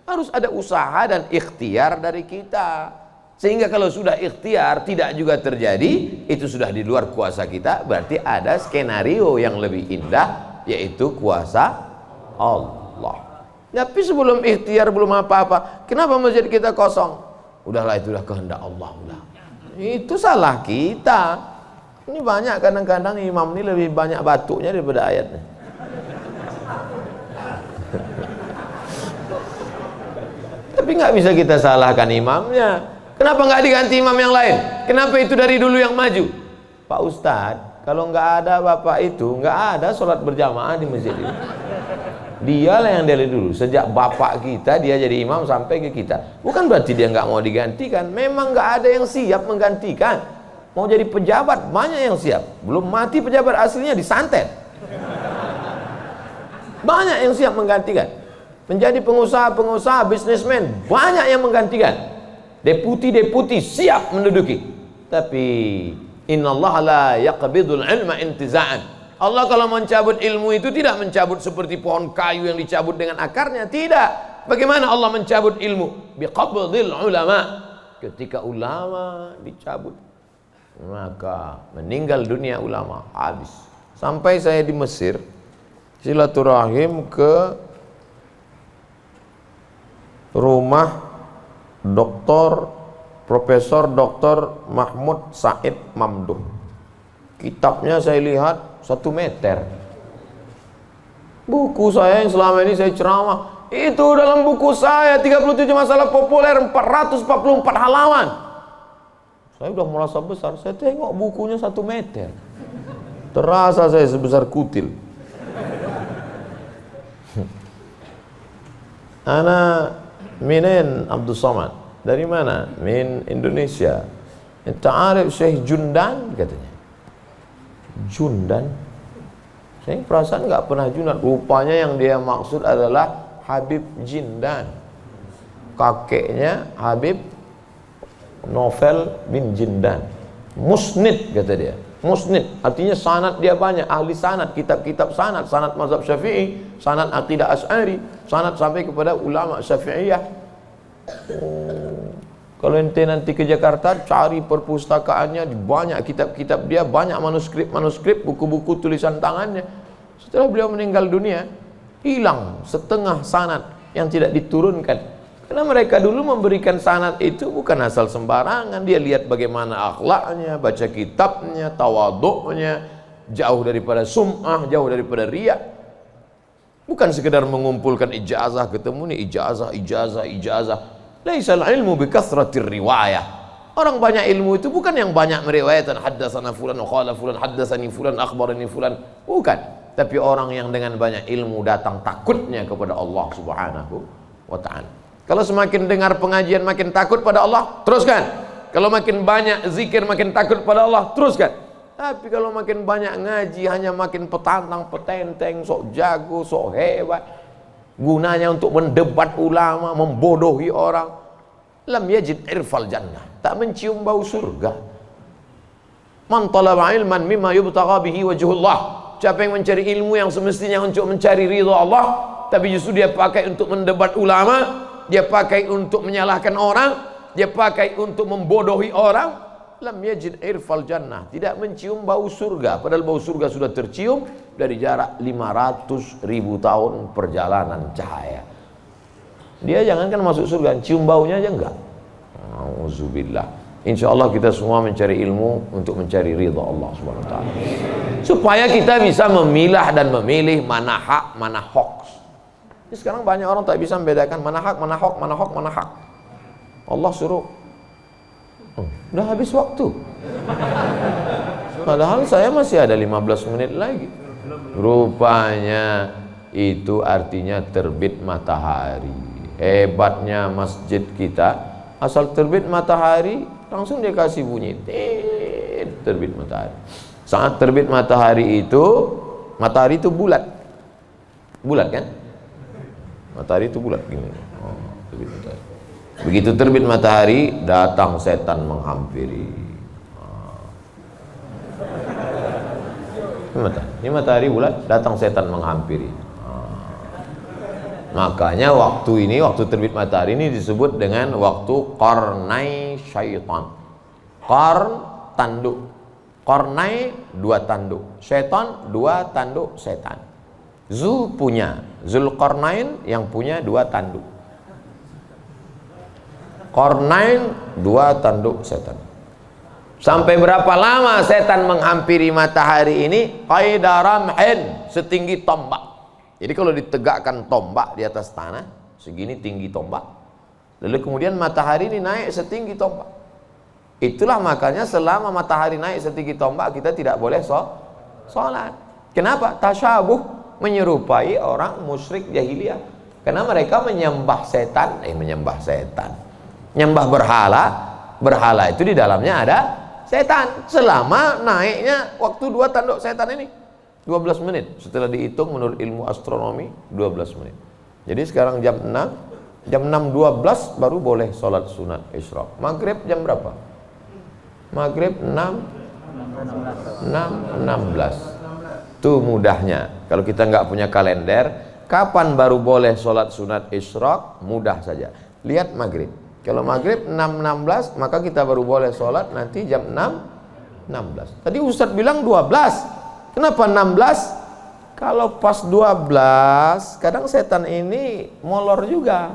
Harus ada usaha dan ikhtiar dari kita. Sehingga kalau sudah ikhtiar tidak juga terjadi, itu sudah di luar kuasa kita. Berarti ada skenario yang lebih indah, yaitu kuasa Allah. Tapi sebelum ikhtiar, belum apa-apa, kenapa masjid kita kosong? Udahlah, itulah kehendak Allah. Udah. Itu salah kita. Ini banyak kadang-kadang imam ini lebih banyak batuknya daripada ayatnya. Tapi nggak bisa kita salahkan imamnya. Kenapa nggak diganti imam yang lain? Kenapa itu dari dulu yang maju? Pak Ustadz, kalau nggak ada bapak itu, nggak ada sholat berjamaah di masjid ini. Dialah yang dari dulu, sejak bapak kita dia jadi imam sampai ke kita. Bukan berarti dia nggak mau digantikan, memang nggak ada yang siap menggantikan. Mau jadi pejabat banyak yang siap, belum mati pejabat aslinya disantet. Banyak yang siap menggantikan. Menjadi pengusaha-pengusaha, bisnismen banyak yang menggantikan. Deputi-deputi siap menduduki. Tapi innallaha la yaqbidul ilma intiza'an. Allah kalau mencabut ilmu itu tidak mencabut seperti pohon kayu yang dicabut dengan akarnya, tidak. Bagaimana Allah mencabut ilmu? Biqabdil ulama. Ketika ulama dicabut, maka meninggal dunia ulama, habis. Sampai saya di Mesir silaturahim ke rumah Profesor Dr. Mahmud Said Mamduh. Kitabnya saya lihat 1 meter. Buku saya yang selama ini saya ceramah, itu dalam buku saya 37 masalah populer, 444 halaman. Saya udah merasa besar, saya tengok bukunya 1 meter. Terasa saya sebesar kutil. Ana minen Abdul Somad. Dari mana? Min Indonesia. Ta'arif Syekh Jundan katanya. Jundan, saya perasaan nggak pernah Jundan. Rupanya yang dia maksud adalah Habib Jindan, kakeknya Habib Novel bin Jindan. Musnid kata dia. Musnid artinya sanad dia banyak, ahli sanad, kitab-kitab sanad, sanad mazhab Syafi'i, sanad aqidah Asy'ari, sanad sampai kepada ulama Syafi'iyah. Kalau ente nanti ke Jakarta, cari perpustakaannya, banyak kitab-kitab dia, banyak manuskrip, buku-buku tulisan tangannya. Setelah beliau meninggal dunia, hilang setengah sanad yang tidak diturunkan. Karena mereka dulu memberikan sanad itu bukan asal sembarangan. Dia lihat bagaimana akhlaknya, baca kitabnya, tawaduknya, jauh daripada sum'ah, jauh daripada riya. Bukan sekedar mengumpulkan ijazah, ketemu nih ijazah. Laisal ilmu bikathratir riwayah. Orang banyak ilmu itu bukan yang banyak meriwayatkan haddatsana fulan wa qala fulan haddatsani fulan akhbarani fulan, bukan. Tapi orang yang dengan banyak ilmu datang takutnya kepada Allah Subhanahu wa taala. Kalau semakin dengar pengajian makin takut pada Allah, teruskan. Kalau makin banyak zikir makin takut pada Allah, teruskan. Tapi kalau makin banyak ngaji hanya makin petantang petenteng, sok jago, sok hebat, gunanya untuk mendebat ulama, membodohi orang. Lam yajid irfal jannah, tak mencium bau surga. Man talaba ilman mimma yubtagha bihi wajhullah. Siapa yang mencari ilmu yang semestinya untuk mencari ridha Allah, tapi justru dia pakai untuk mendebat ulama, dia pakai untuk menyalahkan orang, dia pakai untuk membodohi orang, lam yajid irfal jannah, tidak mencium bau surga. Padahal bau surga sudah tercium dari jarak 500.000 tahun perjalanan cahaya. Dia jangankan masuk surga, cium baunya aja enggak. Auzubillah. Insyaallah kita semua mencari ilmu untuk mencari ridha Allah Subhanahu wa taala. Supaya kita bisa memilah dan memilih mana hak, mana hoax. Ini sekarang banyak orang tak bisa membedakan mana hak, mana hoax, mana hak. Allah suruh Udah habis waktu. Padahal saya masih ada 15 menit lagi. Rupanya itu artinya terbit matahari. Hebatnya masjid kita, asal terbit matahari langsung dia kasih bunyi, terbit matahari. Saat terbit matahari itu bulat. Bulat kan? Matahari itu bulat gini. Oh, terbit matahari. Begitu terbit matahari, datang setan menghampiri. Ini matahari bulat, datang setan menghampiri. Makanya waktu terbit matahari ini disebut dengan waktu qarnai syaitan. Qarn, tanduk. Qarnai, 2 tanduk. Syaitan, 2 tanduk setan. Zulqarnain yang punya 2 tanduk. Qarnain, 2 tanduk setan. Sampai berapa lama setan menghampiri matahari ini? Qaidaramhin, setinggi tombak. Jadi kalau ditegakkan tombak di atas tanah, segini tinggi tombak. Lalu kemudian matahari ini naik setinggi tombak. Itulah makanya selama matahari naik setinggi tombak, kita tidak boleh sholat. Kenapa? Tasyabuh, menyerupai orang musyrik jahiliyah. Karena mereka menyembah setan. Menyembah berhala. Berhala itu di dalamnya ada setan. Selama naiknya waktu 2 tanduk setan ini 12 menit. Setelah dihitung menurut ilmu astronomi 12 menit. Jadi sekarang jam 6.12 baru boleh sholat sunat isyraq. Maghrib jam berapa? Maghrib 6.16. Tuh mudahnya. Kalau kita nggak punya kalender, kapan baru boleh sholat sunat isyraq? Mudah saja. Lihat maghrib. Kalau maghrib 6.16, maka kita baru boleh sholat nanti jam 6.16. Tadi Ustadz bilang 12. Kenapa 16? Kalau pas 12, kadang setan ini molor juga.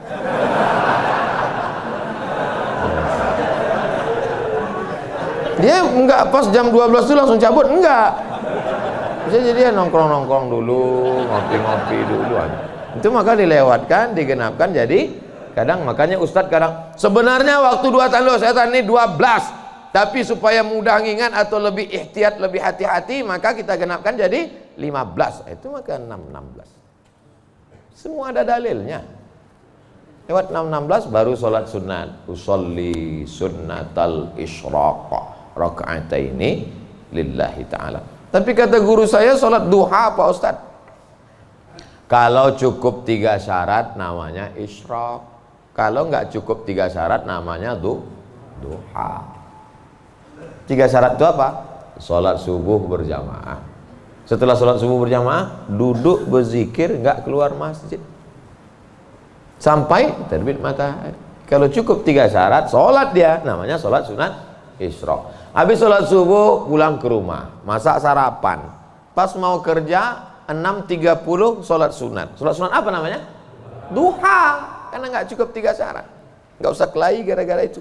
Dia enggak pas jam 12 itu langsung cabut, enggak. Bisa jadi dia nongkrong-nongkrong dulu, ngopi-ngopi dulu aja. Itu maka dilewatkan, digenapkan, jadi kadang makanya Ustadz kadang sebenarnya waktu 2 tanduk setan ini 12. Tapi supaya mudah ngingat atau lebih ihtiyat, lebih hati-hati, maka kita genapkan jadi 15. Itu maka 6.16. Semua ada dalilnya. Lewat 6.16 baru sholat sunat. Usolli sunnatal isyraq raka'ataini lillahi ta'ala. Tapi kata guru saya sholat duha Pak Ustadz. Kalau cukup 3 syarat namanya isyraq. Kalau nggak cukup 3 syarat namanya duha. 3 syarat itu apa? Sholat subuh berjamaah. Setelah sholat subuh berjamaah, duduk berzikir, nggak keluar masjid sampai terbit matahari. Kalau cukup 3 syarat, sholat dia, namanya sholat sunat isyraq. Habis sholat subuh, pulang ke rumah, masak sarapan. Pas mau kerja, 6.30 sholat sunat. Sholat sunat apa namanya? Duha. Karena nggak cukup 3 syarat. Nggak usah kelahi gara-gara itu.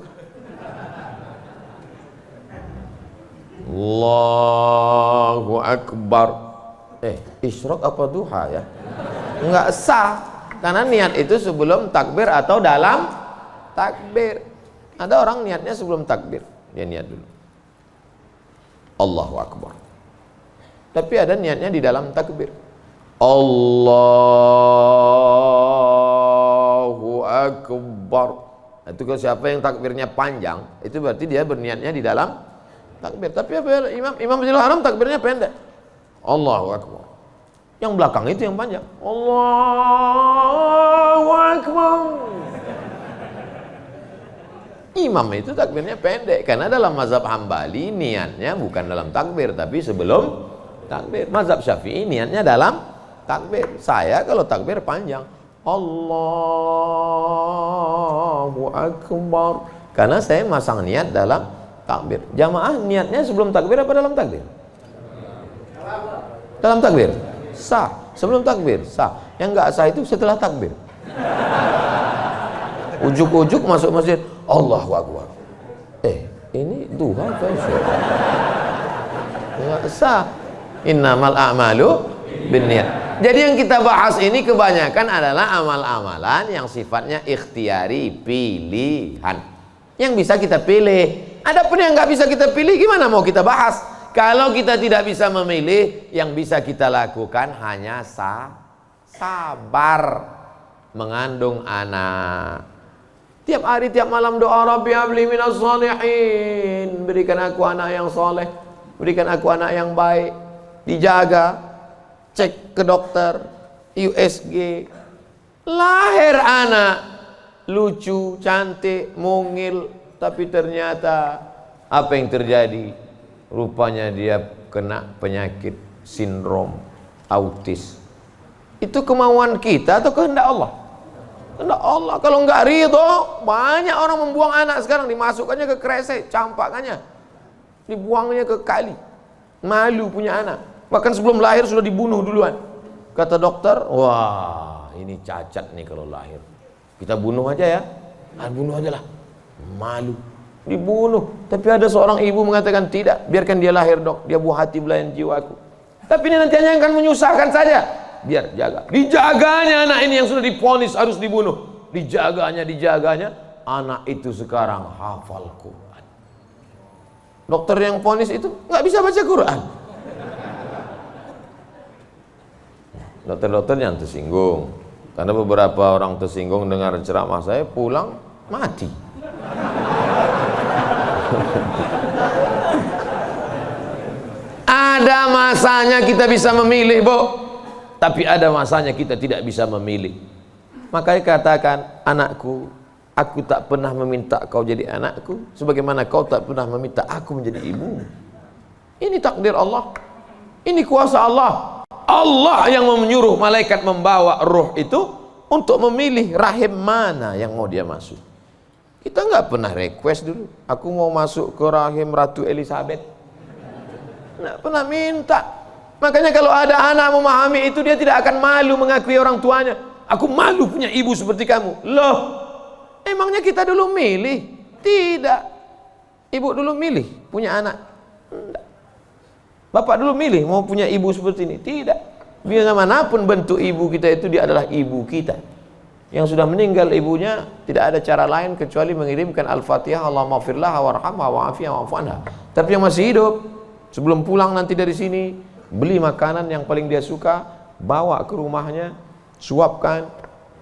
Allahu Akbar. Isyraq apa duha ya? Enggak sah. Karena niat itu sebelum takbir atau dalam takbir. Ada orang niatnya sebelum takbir. Dia niat dulu Allahu Akbar. Tapi ada niatnya di dalam takbir. Allahu Akbar. Itu kalau siapa yang takbirnya panjang, itu berarti dia berniatnya di dalam takbir. Tapi apa Imam Masjidil Haram takbirnya pendek. Allahu Akbar. Yang belakang itu yang panjang. Allahu Akbar. Imam itu takbirnya pendek karena dalam mazhab Hambali niatnya bukan dalam takbir tapi sebelum takbir. Mazhab Syafi'i niatnya dalam takbir. Saya kalau takbir panjang. Allahu Akbar. Karena saya masang niat dalam takbir. Jamaah niatnya sebelum takbir apa dalam takbir? Dalam takbir. Sah. Sebelum takbir sah. Yang enggak sah itu setelah takbir. Ujuk-ujuk masuk masjid, Allahu Akbar. Ini duha atau isyraq? Enggak sah. Innamal a'malu binniyat. Jadi yang kita bahas ini kebanyakan adalah amal-amalan yang sifatnya ikhtiari, pilihan. Yang bisa kita pilih. Adapun yang nggak bisa kita pilih, gimana mau kita bahas? Kalau kita tidak bisa memilih, yang bisa kita lakukan hanya sabar mengandung anak. Tiap hari, tiap malam doa, Rabbi habli minas shalihin, berikan aku anak yang soleh, berikan aku anak yang baik. Dijaga, cek ke dokter, USG, lahir anak lucu, cantik, mungil, tapi ternyata apa yang terjadi? Rupanya dia kena penyakit sindrom autis. Itu kemauan kita atau kehendak Allah? Kehendak Allah. Kalau nggak ridho, banyak orang membuang anak sekarang, dimasukkannya ke kresek, campakannya, dibuangnya ke kali. Malu punya anak. Bahkan sebelum lahir sudah dibunuh duluan. Kata dokter, wah ini cacat nih kalau lahir. Kita bunuh aja ya. Bunuh aja lah. Malu. Dibunuh. Tapi ada seorang ibu mengatakan, tidak, biarkan dia lahir dok, dia buah hati belayan jiwaku. Tapi ini nanti hanya akan menyusahkan saja. Biar jaga. Dijaganya anak ini yang sudah divonis harus dibunuh. Dijaganya, anak itu sekarang hafal Quran. Dokter yang vonis itu nggak bisa baca Quran. Dokter-dokter yang tersinggung, karena beberapa orang tersinggung dengar ceramah saya, pulang mati. Ada masanya kita bisa memilih, Bu, tapi ada masanya kita tidak bisa memilih. Makanya katakan, anakku, aku tak pernah meminta kau jadi anakku, sebagaimana kau tak pernah meminta aku menjadi ibumu. Ini takdir Allah, ini kuasa Allah. Allah yang menyuruh malaikat membawa ruh itu untuk memilih rahim mana yang mau dia masuk. Kita nggak pernah request dulu, aku mau masuk ke rahim Ratu Elizabeth. Nggak pernah minta. Makanya kalau ada anak memahami itu, dia tidak akan malu mengakui orang tuanya. Aku malu punya ibu seperti kamu. Loh, emangnya kita dulu milih? Tidak. Ibu dulu milih punya anak? Tidak. Bapak dulu milih mau punya ibu seperti ini? Tidak. Biar manapun bentuk ibu kita itu, dia adalah ibu kita. Yang sudah meninggal ibunya, tidak ada cara lain kecuali mengirimkan Al-Fatihah, Allahumma firlah warhamha wa'afiyah wa'fu anha. Tapi yang masih hidup, sebelum pulang nanti dari sini, beli makanan yang paling dia suka, bawa ke rumahnya, suapkan,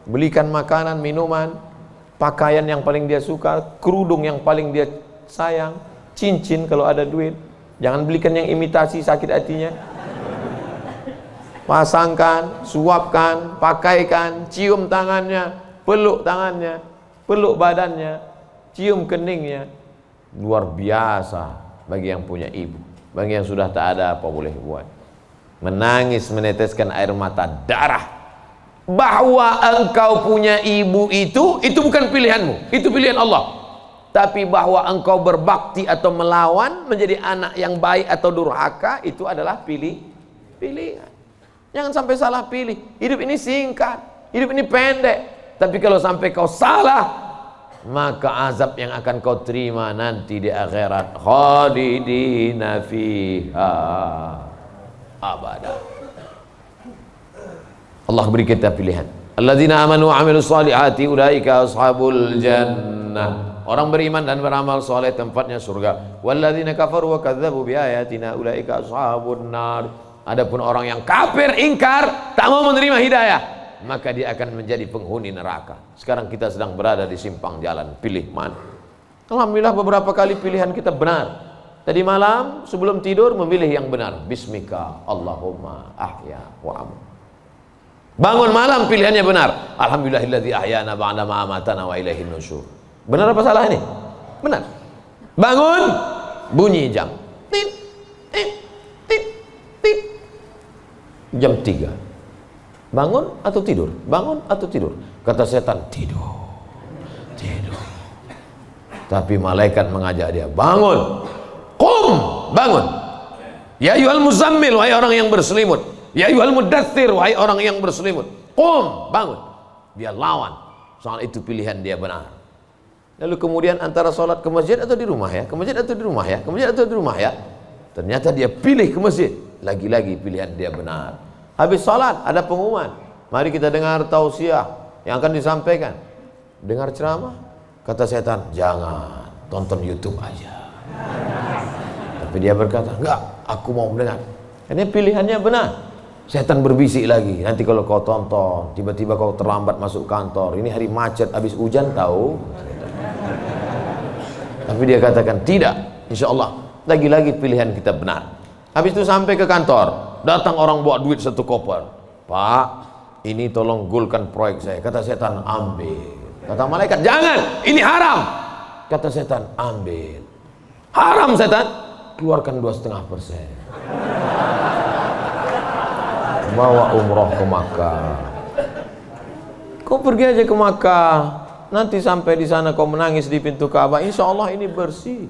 belikan makanan, minuman, pakaian yang paling dia suka, kerudung yang paling dia sayang, cincin kalau ada duit. Jangan belikan yang imitasi, sakit hatinya. Pasangkan, suapkan, pakaikan, cium tangannya, peluk tangannya, peluk badannya, cium keningnya. Luar biasa bagi yang punya ibu. Bagi yang sudah tak ada, apa boleh buat? Menangis, meneteskan air mata darah. Bahwa engkau punya ibu itu bukan pilihanmu, itu pilihan Allah. Tapi bahwa engkau berbakti atau melawan, menjadi anak yang baik atau durhaka, itu adalah pilihan. Jangan sampai salah pilih. Hidup ini singkat, hidup ini pendek. Tapi kalau sampai kau salah, maka azab yang akan kau terima nanti di akhirat, khalidina fiha abada. Allah beri kita pilihan. Alladzina amanu wa amilus solihati ulaika ashabul jannah. Orang beriman dan beramal soleh tempatnya surga. Walladzina kafaru wa kadzdzabu biayatina ulaika ashabun nar. Adapun orang yang kafir, ingkar, tak mau menerima hidayah, maka dia akan menjadi penghuni neraka. Sekarang kita sedang berada di simpang jalan, pilih mana? Alhamdulillah beberapa kali pilihan kita benar. Tadi malam sebelum tidur memilih yang benar. Bismika Allahumma ahya wa am. Bangun malam pilihannya benar. Alhamdulillahilladzi ahyana ba'da ma amatana wa ilaihin nusyur. Benar apa salah ini? Benar. Bangun, bunyi jam. Tit, tit, tit, tit. Jam 3. Bangun atau tidur? Bangun atau tidur? Kata setan, tidur. Tidur. Tapi malaikat mengajak dia, bangun. Qum, bangun. Ya ayyuhal muzammil, wahai orang yang berselimut. Ya ayyuhal mudaththir, wahai orang yang berselimut. Qum, bangun. Dia lawan. Soal itu pilihan dia benar. Lalu kemudian antara sholat ke masjid atau di rumah ya, ke masjid atau di rumah ya, ke masjid atau di rumah ya. Ternyata dia pilih ke masjid. Lagi-lagi pilihan dia benar. Habis sholat ada pengumuman. Mari kita dengar tausiah yang akan disampaikan. Dengar ceramah. Kata setan, jangan, tonton YouTube aja. Tapi dia berkata, enggak, aku mau mendengar. Ini pilihannya benar. Setan berbisik lagi, nanti kalau kau tonton, tiba-tiba kau terlambat masuk kantor, ini hari macet, habis hujan tahu. Tapi dia katakan, tidak, insya Allah, lagi-lagi pilihan kita benar. Habis itu sampai ke kantor, datang orang bawa duit 1 koper. Pak, ini tolong gulkan proyek saya. Kata setan, ambil. Kata malaikat, jangan, ini haram. Kata setan, ambil. Haram setan, keluarkan 2,5%. Bawa umroh ke Makkah. Kau pergi aja ke Makkah, nanti sampai di sana kau menangis di pintu Ka'bah, insya Allah ini bersih.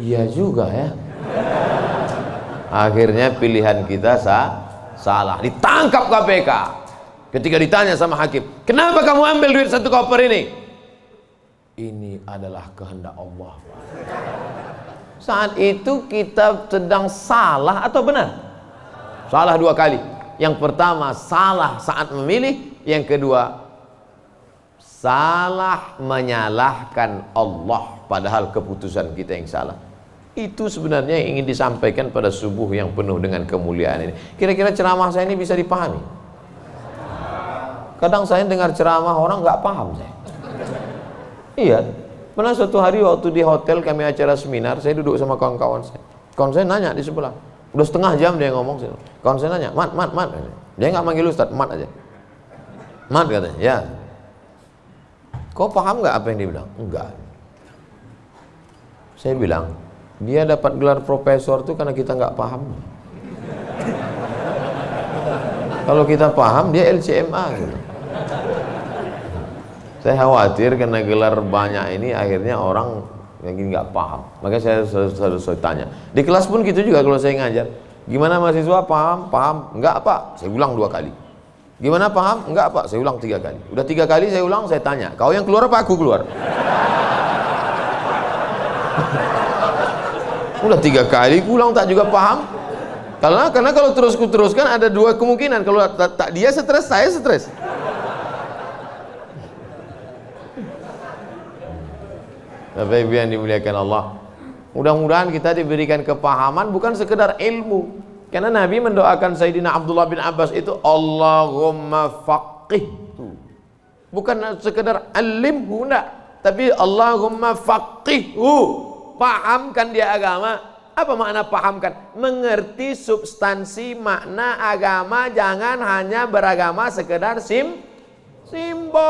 Iya juga ya. Akhirnya pilihan kita salah, ditangkap KPK. Ketika ditanya sama hakim, kenapa kamu ambil duit 1 koper ini? Ini adalah kehendak Allah. Saat itu kita sedang salah atau benar? Salah 2 kali. Yang pertama salah saat memilih, yang kedua salah menyalahkan Allah padahal keputusan kita yang salah. Itu sebenarnya yang ingin disampaikan pada subuh yang penuh dengan kemuliaan ini. Kira-kira ceramah saya ini bisa dipahami? Kadang saya dengar ceramah orang nggak paham saya. Iya, pernah suatu hari waktu di hotel kami acara seminar, saya duduk sama kawan-kawan saya. Kawan saya nanya di sebelah, udah setengah jam dia ngomong. Kawan saya nanya, mat. Dia nggak manggil Ustaz, mat aja. Mat katanya, ya. Kau paham nggak apa yang dia bilang? Enggak. Saya bilang, dia dapat gelar profesor tuh karena kita nggak paham. Kalau kita paham, dia LCMA gitu. Saya khawatir karena gelar banyak ini akhirnya orang yang nggak paham. Makanya saya selalu tanya. Di kelas pun gitu juga kalau saya ngajar. Gimana mahasiswa, paham? Paham? Enggak Pak, saya ulang 2 kali. Gimana paham? Enggak Pak, saya ulang 3 kali. Udah 3 kali saya ulang, saya tanya, kau yang keluar apa aku keluar? Udah 3 kali ulang tak juga paham. Karena kalau teruskan ada 2 kemungkinan. Kalau tak dia stres, saya stres. Bapak Ibu yang dimuliakan Allah, mudah-mudahan kita diberikan kepahaman bukan sekedar ilmu. Karena Nabi mendoakan Sayyidina Abdullah bin Abbas itu Allahumma faqihhu, bukan sekedar alimhu, enggak, tapi Allahumma faqihhu, pahamkan dia agama. Apa makna pahamkan? Mengerti substansi makna agama, jangan hanya beragama sekedar simbol.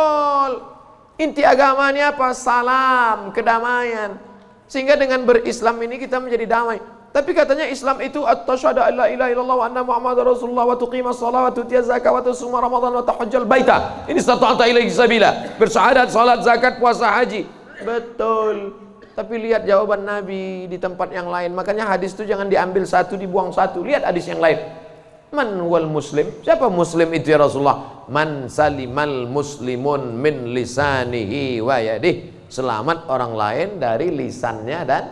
Inti agama ini apa? Salam, kedamaian. Sehingga dengan berislam ini kita menjadi damai. Tapi katanya Islam itu at-tasyhadu an la ilaha illallah wa anna muhammadar rasulullah wa tuqimas shalah wa tutiyaz zakah wa tasuma ramadan wa tahajjal baita. Ini stata'ta ilaihi sabila. Bersyahadat, salat, zakat, puasa, haji. Betul. Tapi lihat jawaban Nabi di tempat yang lain. Makanya hadis itu jangan diambil satu dibuang satu. Lihat hadis yang lain. Man wal muslim? Siapa muslim itu ya Rasulullah? Man salimal muslimun min lisanihi wa yadih. Selamat orang lain dari lisannya dan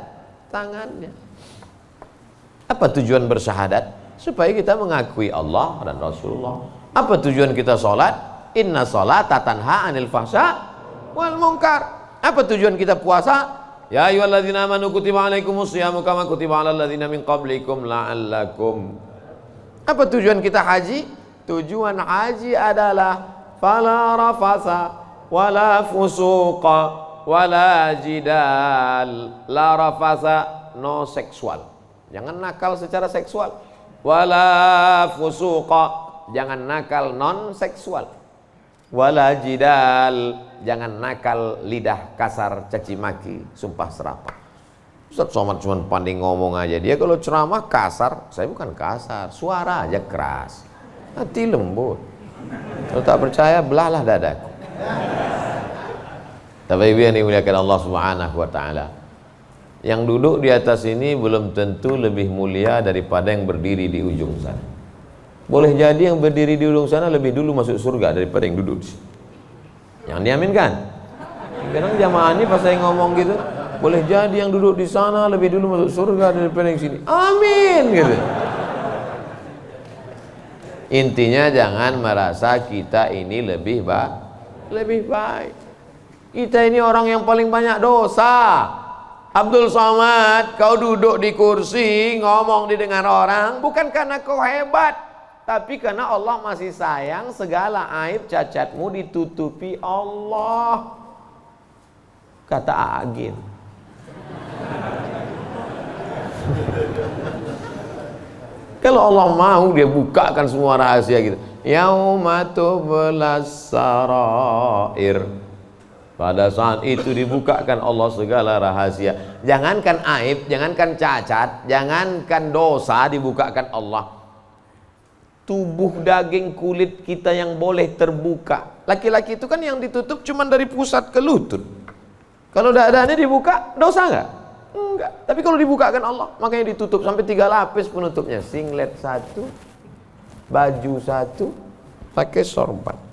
tangannya. Apa tujuan bersyahadat? Supaya kita mengakui Allah dan Rasulullah. Apa tujuan kita sholat? Inna sholata tanha anil fahsya wal munkar. Apa tujuan kita puasa? Ya ayyuhalladzina amanu kutiba alaikumus syiyamu kama kutiba alal ladzina min qablikum la'allakum. Apa tujuan kita haji? Tujuan haji adalah fala rafasa wala fusuqa wala jidal. La rafasa, no seksual, jangan nakal secara seksual. Wala fusuqa, jangan nakal non seksual. Wala jidal, jangan nakal lidah kasar, caci maki, sumpah serapah. Ustaz Somad cuma pandai ngomong aja. Dia kalau ceramah kasar, saya bukan kasar, suara aja keras, hati lembut. Kalau tak percaya, belahlah dadaku. Tapi Ibu yang dimuliakan Allah Subhanahu wa ta'ala, yang duduk di atas ini belum tentu lebih mulia daripada yang berdiri di ujung sana. Boleh jadi yang berdiri di ujung sana lebih dulu masuk surga daripada yang duduk di sini. Yang diaminkan. Kadang jamaah ini pas saya ngomong gitu, boleh jadi yang duduk di sana lebih dulu masuk surga daripada yang sini. Amin gitu. Intinya jangan merasa kita ini lebih baik. Kita ini orang yang paling banyak dosa. Abdul Somad, kau duduk di kursi, ngomong didengar orang, bukan karena kau hebat, tapi karena Allah masih sayang, segala aib cacatmu ditutupi Allah. Kata Agin. Kalau Allah mau, dia bukakan semua rahasia gitu. Yauma tublas sarair. Pada saat itu dibukakan Allah segala rahasia. Jangankan aib, jangankan cacat, jangankan dosa, dibukakan Allah. Tubuh, daging, kulit kita yang boleh terbuka. Laki-laki itu kan yang ditutup cuma dari pusat ke lutut. Kalau dadanya dibuka, dosa nggak? Enggak. Tapi kalau dibukakan Allah, makanya ditutup sampai 3 lapis penutupnya. Singlet 1, baju 1, pakai sorban.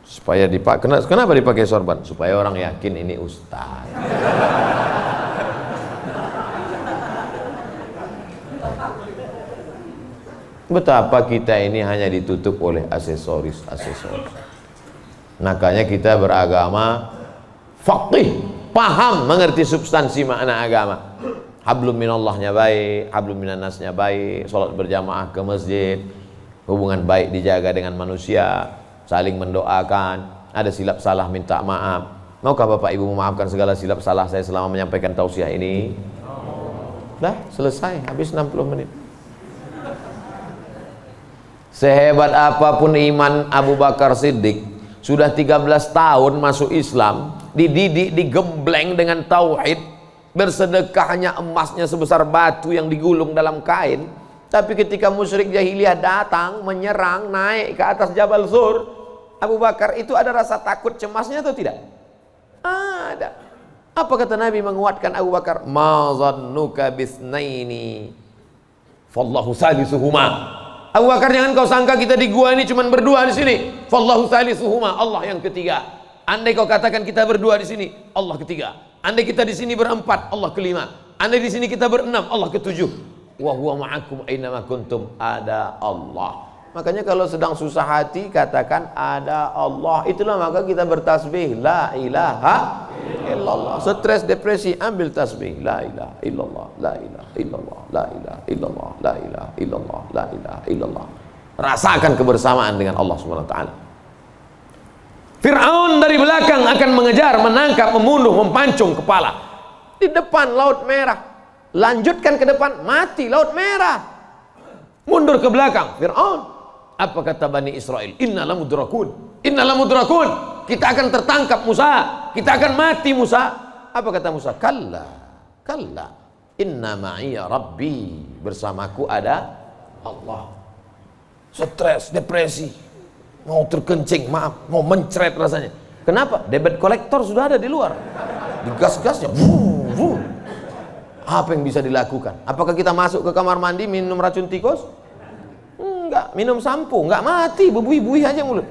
Supaya dipakai. Kenapa dipakai sorban? Supaya orang yakin ini ustaz. Betapa kita ini hanya ditutup oleh aksesoris. Makanya kita beragama faqih, paham, mengerti substansi makna agama. Hablum minallahnya baik, hablum minannasnya baik, sholat berjamaah ke masjid, hubungan baik dijaga dengan manusia, saling mendoakan, ada silap salah minta maaf. Maukah Bapak Ibu memaafkan segala silap salah saya selama menyampaikan tausiah ini? Dah selesai, habis 60 menit. Sehebat apapun iman Abu Bakar Siddiq, sudah 13 tahun masuk Islam, dididik, digembleng dengan tauhid, bersedekahnya emasnya sebesar batu yang digulung dalam kain. Tapi ketika musyrik jahiliyah datang menyerang, naik ke atas Jabal Zur, Abu Bakar itu ada rasa takut cemasnya atau tidak? Ada. Apa kata Nabi menguatkan Abu Bakar? Ma zannuka bisnaini fallahu salisuhuma. Abu Bakar, jangan kau sangka kita di gua ini cuma berdua di sini. Fallahu salisuhuma, Allah yang ketiga. Andai kau katakan kita berdua di sini, Allah ketiga. Andai kita di sini berempat, Allah kelima. Andai di sini kita berenam, Allah ketujuh. Wa huwa ma'akum aina ma kuntum, ada Allah. Makanya kalau sedang susah hati katakan ada Allah. Itulah maka kita bertasbih la ilaha illallah. Stres, depresi, ambil tasbih la ilaha illallah, la ilaha illallah, la ilaha illallah, la ilaha illallah, la ilaha illallah. Rasakan kebersamaan dengan Allah Subhanahu wa taala. Fir'aun dari belakang akan mengejar, menangkap, membunuh, mempancung kepala. Di depan Laut Merah. Lanjutkan ke depan, mati Laut Merah. Mundur ke belakang, Fir'aun. Apa kata Bani Israel? Innalah mudrakun, innalah mudrakun. Kita akan tertangkap Musa, kita akan mati Musa. Apa kata Musa? Kalla, kalla, inna ma'iya rabbi. Bersamaku ada Allah. Stres, depresi, mau terkencing, maaf, mau mencret rasanya. Kenapa? Debit kolektor sudah ada di luar. Digas-gasnya, apa yang bisa dilakukan? Apakah kita masuk ke kamar mandi minum racun tikus? Enggak. Minum sampo? Enggak, mati, bebui-bui aja mulut.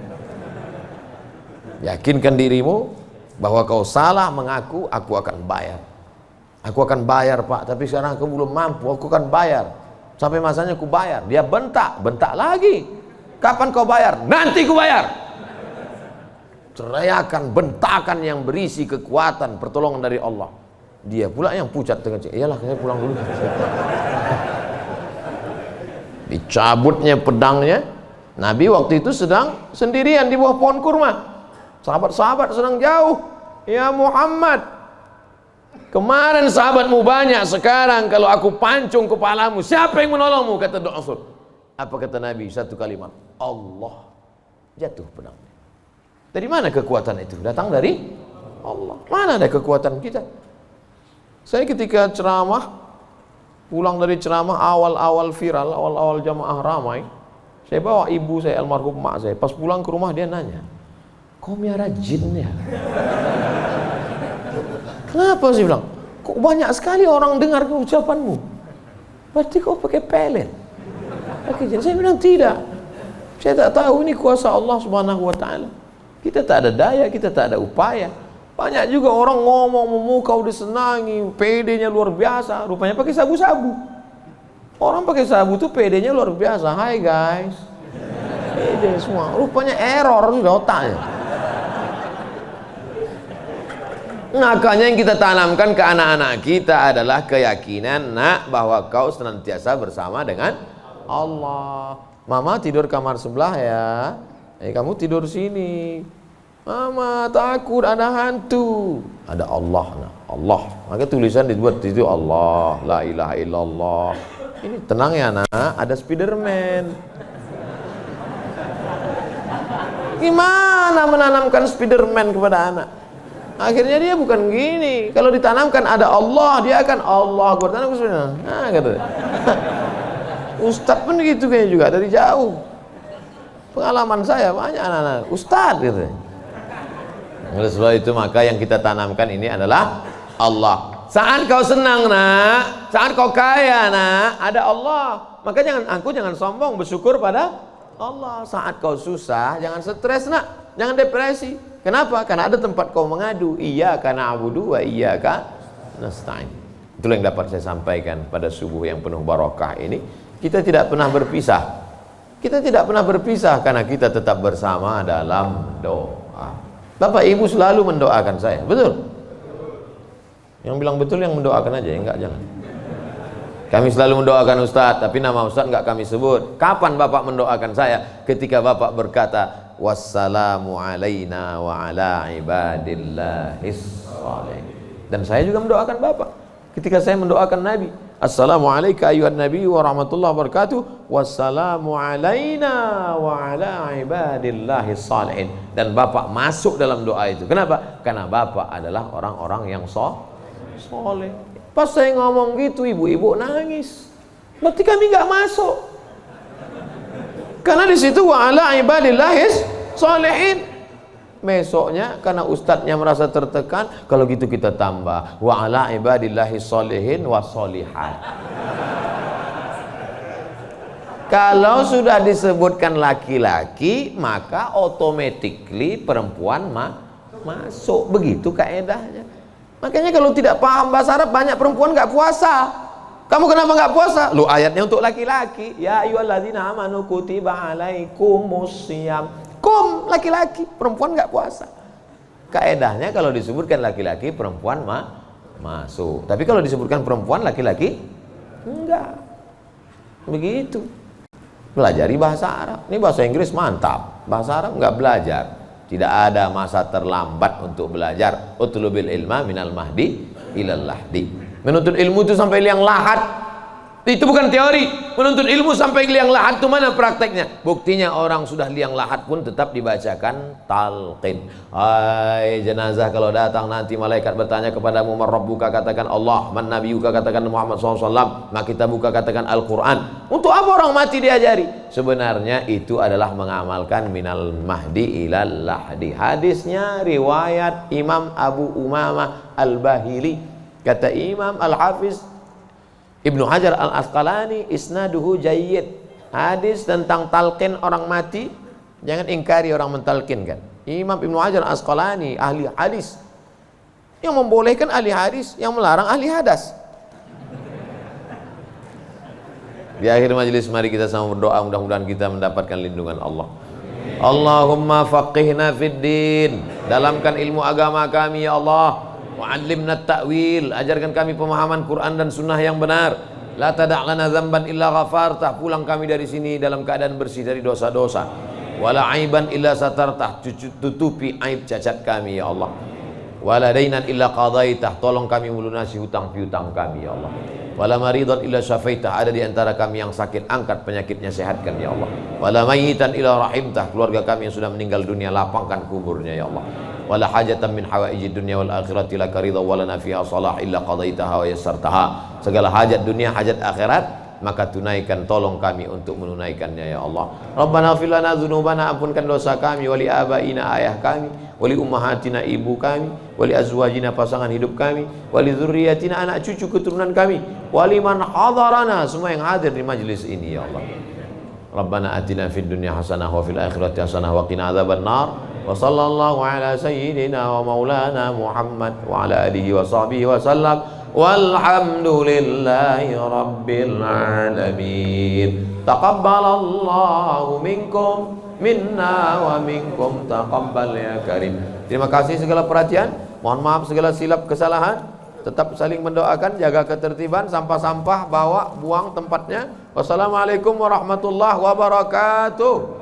Yakinkan dirimu bahwa kau salah mengaku, aku akan bayar. Aku akan bayar Pak, tapi sekarang aku belum mampu, aku akan bayar. Sampai masanya aku bayar. Dia bentak, bentak lagi. Kapan kau bayar? Nanti ku bayar. Teriakan, bentakan yang berisi kekuatan, pertolongan dari Allah. Dia pula yang pucat dengan cek. Iyalah, saya pulang dulu. Dicabutnya pedangnya. Nabi waktu itu sedang sendirian di bawah pohon kurma. Sahabat-sahabat sedang jauh. Ya Muhammad, kemarin sahabatmu banyak, sekarang kalau aku pancung kepalamu, siapa yang menolongmu? Kata Du'asul. Apa kata Nabi? Satu kalimat, Allah. Jatuh pedangnya. Dari mana kekuatan itu? Datang dari Allah. Mana ada kekuatan kita? Saya ketika ceramah, pulang dari ceramah awal-awal viral, awal-awal jamaah ramai, saya bawa ibu saya, almarhum mak saya. Pas pulang ke rumah dia nanya, kau miara jin ya? Kenapa sih bilang? Kok banyak sekali orang dengar ucapanmu? Berarti kau pakai pelet? Pakai jin? Saya bilang tidak. Saya tak tahu, ini kuasa Allah Subhanahu wa taala. Kita tak ada daya, kita tak ada upaya. Banyak juga orang ngomong memukau disenangi, PD-nya luar biasa, rupanya pakai sabu-sabu. Orang pakai sabu tuh PD-nya luar biasa. Hai guys, PD semua, rupanya error sudah otaknya. Makanya yang kita tanamkan ke anak-anak kita adalah keyakinan, nak, bahwa kau senantiasa bersama dengan Allah. Mama tidur kamar sebelah ya, kamu tidur sini. Mama takut ada hantu. Ada Allah, nah. Allah. Maka tulisan dibuat itu Allah, la ilaha illallah. Ini tenang ya nak, ada Spiderman. Gimana menanamkan Spiderman kepada anak? Akhirnya dia bukan gini. Kalau ditanamkan ada Allah, dia akan Allah bertanam ke sana. Nah, gitu. Ustadz pun gitu kayaknya juga dari jauh. Pengalaman saya banyak anak-anak Ustadz gitu. Oleh sebab itu maka yang kita tanamkan ini adalah Allah. Saat kau senang nak, saat kau kaya nak, ada Allah. Maka jangan sombong, bersyukur pada Allah. Saat kau susah, jangan stres nak, jangan depresi. Kenapa? Karena ada tempat kau mengadu. Iyyaka na'budu wa iyyaka nasta'in. Itulah yang dapat saya sampaikan pada subuh yang penuh barakah ini. Kita tidak pernah berpisah. Kita tidak pernah berpisah karena kita tetap bersama dalam doa. Bapak Ibu selalu mendoakan saya, betul? Yang bilang betul yang mendoakan aja, enggak jangan. Kami selalu mendoakan Ustadz, tapi nama Ustadz enggak kami sebut. Kapan Bapak mendoakan saya? Ketika Bapak berkata, wassalamu alaina wa ala ibadillahis shalihin. Dan saya juga mendoakan Bapak. Ketika saya mendoakan Nabi, assalamualaikum ayuhan nabi wa rahmatullahi wabarakatuh, wassalamu alaina wa ala ibadillahis shalihin. Dan Bapak masuk dalam doa itu. Kenapa? Karena Bapak adalah orang-orang yang soleh. Pas saya ngomong gitu, ibu-ibu nangis. Berarti kami nggak masuk. Karena di situ wa ala ibadillahis shalihin. Besoknya karena ustadznya merasa tertekan, kalau gitu kita tambah wa ala ibadillahis shalihin wa sholihat. Kalau sudah disebutkan laki-laki, maka automatically perempuan masuk. Begitu kaedahnya. Makanya kalau tidak paham bahasa Arab, banyak perempuan nggak puasa. Kamu kenapa nggak puasa? Lu ayatnya untuk laki-laki. Ya ayyuhalladzina amanu kutiba alaikumusiyam. Kum laki-laki, perempuan nggak puasa. Kaedahnya kalau disebutkan laki-laki, perempuan masuk. Tapi kalau disebutkan perempuan, laki-laki enggak. Begitu. Pelajari bahasa Arab. Ini bahasa Inggris mantap. Bahasa Arab nggak belajar. Tidak ada masa terlambat untuk belajar. Utlubil ilma minal mahdi ilal lahdi. Menuntut ilmu itu sampai liang lahat. Itu bukan teori. Menuntut ilmu sampai liang lahat itu mana prakteknya? Buktinya orang sudah liang lahat pun tetap dibacakan talqin. Hai jenazah, kalau datang nanti malaikat bertanya kepadamu, man rabbuka, katakan Allah, man nabiyuka, katakan Muhammad SAW, maka kita buka, katakan Al-Quran. Untuk apa orang mati diajari? Sebenarnya itu adalah mengamalkan minal mahdi ilal lahdi. Hadisnya riwayat Imam Abu Umamah Al-Bahili. Kata Imam Al-Hafiz Ibnu Hajar Al-Asqalani, isnaduhu jayyid. Hadis tentang talqin orang mati, jangan ingkari orang mentalkinkan. Imam Ibnu Hajar Al-Asqalani, ahli hadis, yang membolehkan ahli hadis, yang melarang ahli hadas. Di akhir majelis mari kita sama berdoa, mudah-mudahan kita mendapatkan lindungan Allah. Allahumma faqihna fid din, dalamkan ilmu agama kami ya Allah. Wa'allimna ta'wil, ajarkan kami pemahaman Quran dan sunnah yang benar. La tada' lana dzamban illa ghafartah, pulang kami dari sini dalam keadaan bersih dari dosa-dosa. Wala aiban illa satartah, tutupi aib cacat kami ya Allah. Wala dainan illa qadaitah, tolong kami melunasi hutang piutang kami ya Allah. Wala maridan illa syafaitah, ada di antara kami yang sakit, angkat penyakitnya, sehatkan ya Allah. Wala mayyitan illa rahimtah, keluarga kami yang sudah meninggal dunia, lapangkan kuburnya ya Allah. Wala hajatan min hawaijid dunya wal akhirati laka ridha wa lana fiha salah illa qadaitaha wa yassartaha. Segala hajat dunia, hajat akhirat, maka tunaikan, tolong kami untuk menunaikannya ya Allah. Rabbana ighfir lana dzunubana, ampunkan dosa kami, wali abaina, ayah kami, wali ummahatina, ibu kami, wali azwajina, pasangan hidup kami, wali dzurriyyatina, anak cucu keturunan kami, wali man hadarana, semua yang hadir di majlis ini ya Allah. Rabbana atina fid dunya hasanah wa fil akhirati hasanah wa qina adzabannar. Wa sallallahu ala sayyidina wa maulana Muhammad wa ala alihi wa sahbihi wa sallam. Walhamdulillahi rabbil alamin. Taqabbalallahu minkum minna wa minkum taqabbal ya karim. Terima kasih segala perhatian. Mohon maaf segala silap kesalahan. Tetap saling mendoakan, jaga ketertiban, sampah-sampah bawa, buang tempatnya. Wassalamualaikum warahmatullahi wabarakatuh.